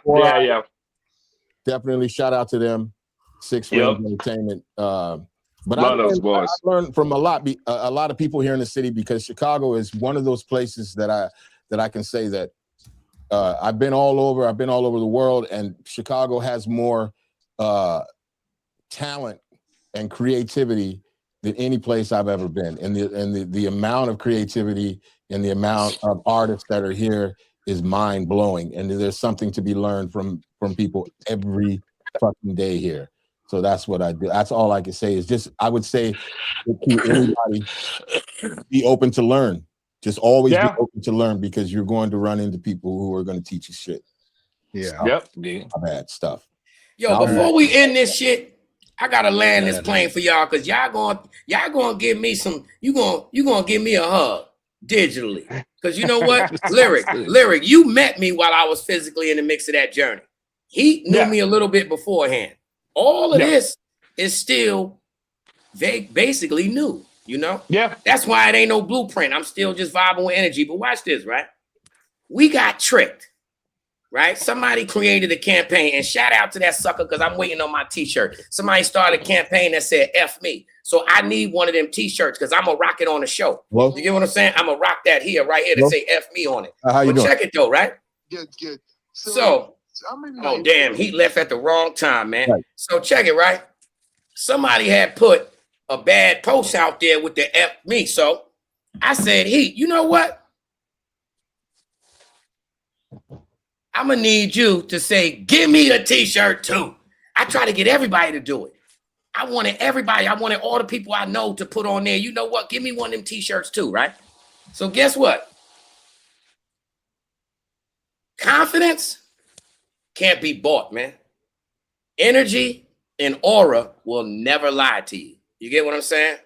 Definitely shout out to them. 6 Rings Entertainment. But I learned from a lot of people here in the city, because Chicago is one of those places that I can say that I've been all over the world, and Chicago has more talent and creativity than any place I've ever been. And the amount of creativity and the amount of artists that are here is mind blowing. And there's something to be learned from people every fucking day here. So that's what I do. That's all I can say is just, I would say to anybody, be open to learn. Just always be open to learn, because you're going to run into people who are going to teach you shit. Yeah. Bad stuff. Yo, before we end this shit, I gotta land this plane for y'all, because y'all gonna give me some, you gonna give me a hug digitally. Because you know what? Lyric, you met me while I was physically in the mix of that journey. He knew me a little bit beforehand. All of this is still basically new, you know? Yeah. That's why it ain't no blueprint. I'm still just vibing with energy. But watch this, right? We got tricked, right? Somebody created a campaign, and shout out to that sucker, because I'm waiting on my t-shirt. Somebody started a campaign that said F me. So I need one of them t-shirts, because I'm going to rock it on the show. Well, you get what I'm saying? I'm going to rock that right here to say F me on it. How you doing? Check it though, right? Good. So oh, damn, he left at the wrong time, man. Right. So check it, right? Somebody had put a bad post out there with the F me. So I said, you know what? I'm going to need you to say, give me a t-shirt too. I try to get everybody to do it. I wanted everybody. I wanted all the people I know to put on there. You know what? Give me one of them t-shirts too, right? So guess what? Confidence can't be bought, man. Energy and aura will never lie to you. You get what I'm saying?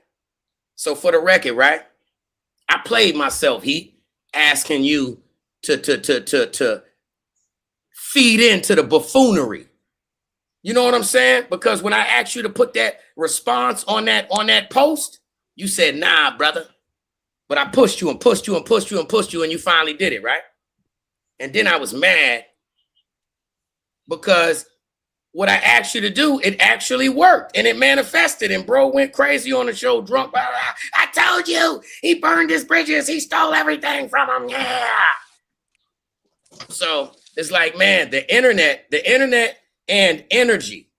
So for the record, right? I played myself, asking you to feed into the buffoonery. You know what I'm saying? Because when I asked you to put that response on that post, you said, nah, brother. But I pushed you and pushed you and pushed you and pushed you, and you finally did it, right? And then I was mad, because what I asked you to do, it actually worked, and it manifested, and bro went crazy on the show, drunk. Blah, blah. I told you, he burned his bridges. He stole everything from him. Yeah. So it's like, man, the internet and energy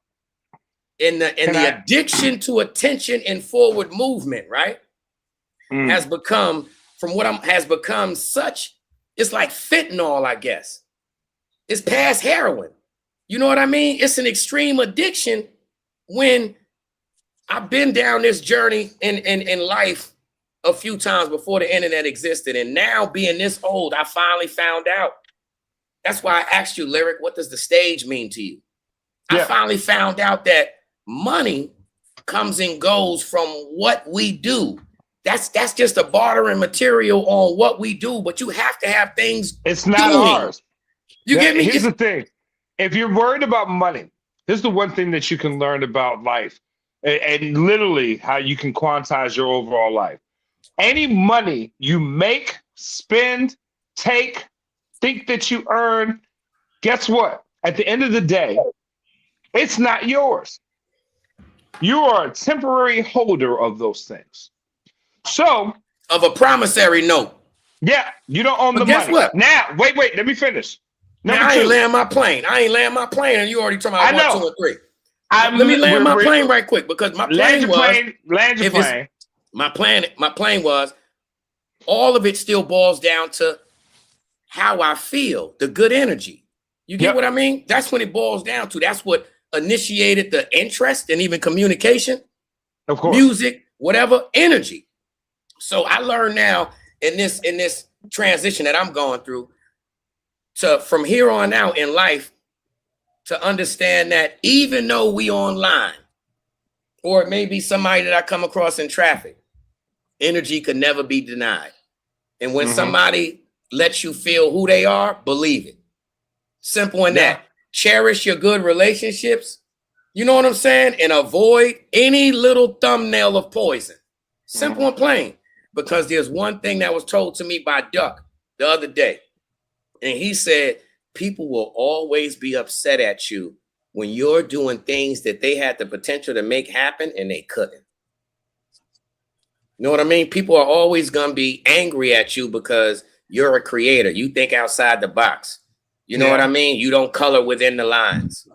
and the addiction to attention and forward movement, right? Has become such, it's like fentanyl, I guess. It's past heroin. You know what I mean? It's an extreme addiction. When I've been down this journey in life a few times before the internet existed, and now being this old, I finally found out. That's why I asked you, Lyric, what does the stage mean to you? I finally found out that money comes and goes from what we do. That's just a bartering material on what we do, but you have to have things. It's not ours. You get me? Here's the thing. If you're worried about money, here's the one thing that you can learn about life, and literally how you can quantize your overall life. Any money you make, spend, take, think that you earn, guess what? At the end of the day, it's not yours. You are a temporary holder of those things. So, of a promissory note. Yeah, you don't own the guess money. What? Now, wait, let me finish. Now, I ain't land my plane. and you already talking about 1, 2, and 3. Let me land my plane right quick, because my plane land your plane. My plane was, all of it still boils down to how I feel, the good energy. You get what I mean? That's when it boils down to. That's what initiated the interest and even communication, of course, music, whatever, energy. So I learned now in this transition that I'm going through, to from here on out in life, to understand that even though we online, or it may be somebody that I come across in traffic, energy could never be denied. And when somebody lets you feel who they are, believe it. Simple in that. Cherish your good relationships. You know what I'm saying? And avoid any little thumbnail of poison. Simple and plain. Because there's one thing that was told to me by Duck the other day. And he said, people will always be upset at you when you're doing things that they had the potential to make happen and they couldn't. You know what I mean? People are always going to be angry at you because you're a creator. You think outside the box. You know what I mean? You don't color within the lines.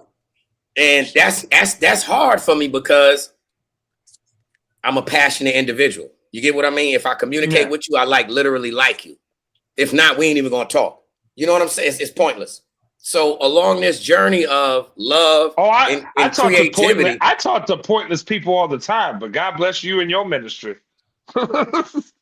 And that's hard for me, because I'm a passionate individual. You get what I mean? If I communicate with you, I literally like you. If not, we ain't even gonna talk. You know what I'm saying? It's pointless. So along this journey of love and creativity, I talk to pointless people all the time, but God bless you and your ministry. Because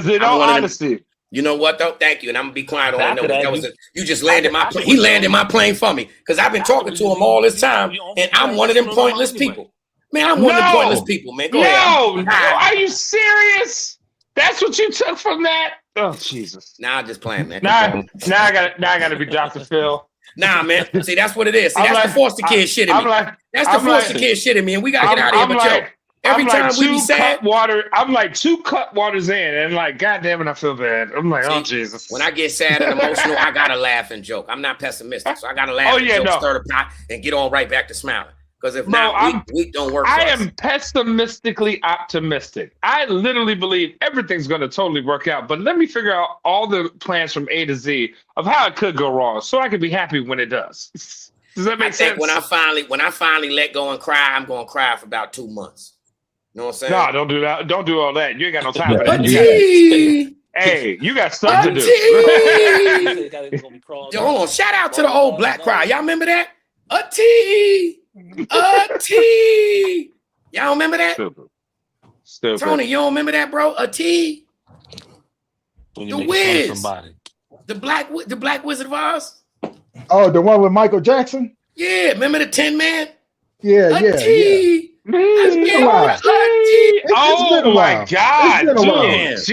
in all honesty, you know what though? Thank you, and I'm gonna be quiet on that. You just landed my plane. He landed my plane for me because I've been talking to him all this time, and I'm one of them pointless people. Man, I'm one of the pointless people, man. Go ahead. Are you serious? That's what you took from that? Oh Jesus! Nah, I'm just playing, man. Now I gotta be Dr. Phil. Nah, man. See, that's what it is. See, that's the foster kid shit in me. That's the foster kid shit in me, and we gotta get out of here. But yo, every time we be sad, I'm like 2 cut waters in, and like, God damn it, I feel bad. I'm like, oh Jesus. When I get sad and emotional, I gotta laugh and joke. I'm not pessimistic, so I gotta laugh and joke, stir the pot, and get on right back to smiling. Because if not, we don't work. I am pessimistically optimistic. I literally believe everything's going to totally work out. But let me figure out all the plans from A to Z of how it could go wrong, so I can be happy when it does. Does that make sense? When I finally let go and cry, I'm going to cry for about 2 months. You know what I'm saying? No, don't do that. Don't do all that. You ain't got no time for that. Hey, you got stuff to do. Yo, hold on. Shout out to the old Black Cry. Y'all remember that? Y'all remember that? Stupid. Tony, you don't remember that, bro? The Wiz. The Black Wizard of Oz. Oh, the one with Michael Jackson? Yeah, remember the Tin Man? Yeah. Oh my God. Jeez.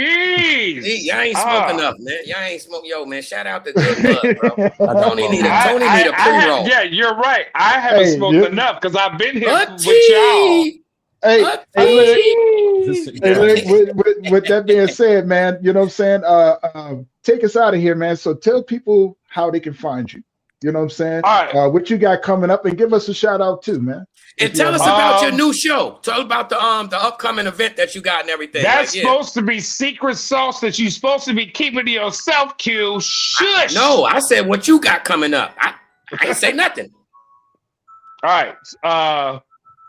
Y'all ain't smoking enough, man. Y'all ain't smoking. Yo, man, shout out to Good Blood, bro. Tony need a pre-roll. Yeah, you're right. I haven't smoked enough because I've been here with y'all. With that being said, man, you know what I'm saying? Take us out of here, man. So tell people how they can find you. You know what I'm saying? All right. What you got coming up, and give us a shout out too, man. And tell us about your new show. Tell us about the upcoming event that you got and everything. That's supposed to be secret sauce that you're supposed to be keeping to yourself, Q. Shush. No, I said what you got coming up. I ain't say nothing. All right.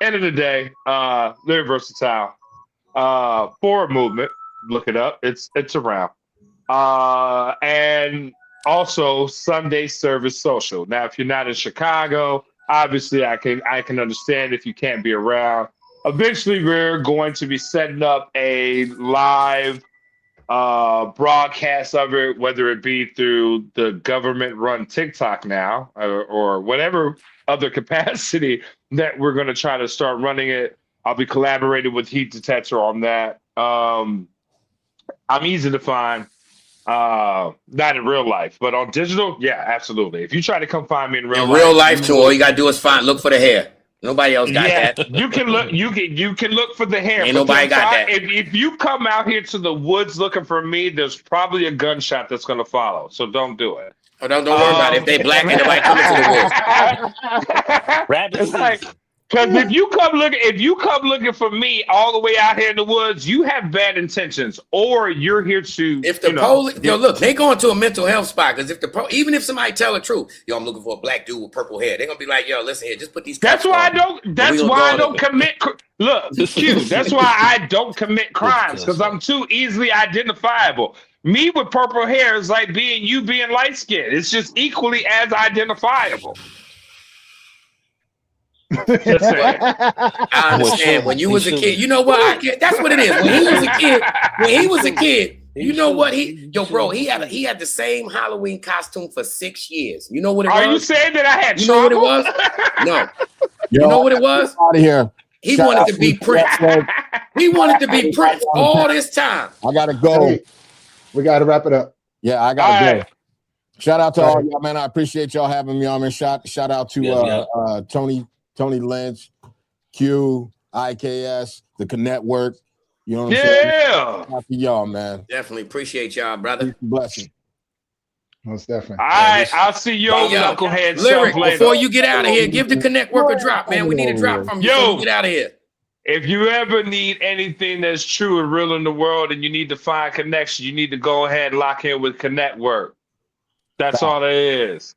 End of the day, very versatile. Forward movement. Look it up. It's around. And also Sunday Service Social. Now, if you're not in Chicago, obviously I can understand if you can't be around. Eventually, we're going to be setting up a live broadcast of it, whether it be through the government-run TikTok now or whatever other capacity that we're going to try to start running it. I'll be collaborating with Heat Detector on that. I'm easy to find. Not in real life, but on digital, yeah, absolutely. If you try to come find me in real life too, all you gotta do is look for the hair. Nobody else got that. You can look. You can look for the hair. Ain't nobody got that. If you come out here to the woods looking for me, there's probably a gunshot that's gonna follow. So don't do it. Oh, don't worry about it. If they black, ain't nobody coming to the woods. It's like, because if you come looking for me all the way out here in the woods, you have bad intentions, or you're here to. If the police, look, they going to a mental health spot because even if somebody tell the truth, I'm looking for a black dude with purple hair, they're gonna be like, yo, listen here, just put these. That's why I don't. That's why I don't commit. Look, Q. That's why I don't commit crimes because I'm too easily identifiable. Me with purple hair is like being light skinned. It's just equally as identifiable. I understand. When you was a kid, you know what? That's what it is. When he was a kid, you know what? He had the same Halloween costume for 6 years. You know what it was? Are you saying that I had? You know what it was? No. You know what it was? Out of here. He wanted to be Prince. He wanted to be Prince all this time. I gotta go. Hey, we gotta wrap it up. Yeah, I gotta go. Shout out to all y'all, man. I appreciate y'all having me on, man. Shout out to Tony Lynch, Q, IKS, the Connectwork. You know what I'm saying? Yeah. Shout out to y'all, man. Definitely appreciate y'all, brother. Blessing. Most definitely. All right, I'll see you on Knucklehead Lyric, later. before you get out of here, give the Connectwork a drop, man. We need a drop from you before you get out of here. If you ever need anything that's true and real in the world and you need to find connection, you need to go ahead and lock in with Connectwork. That's all it is.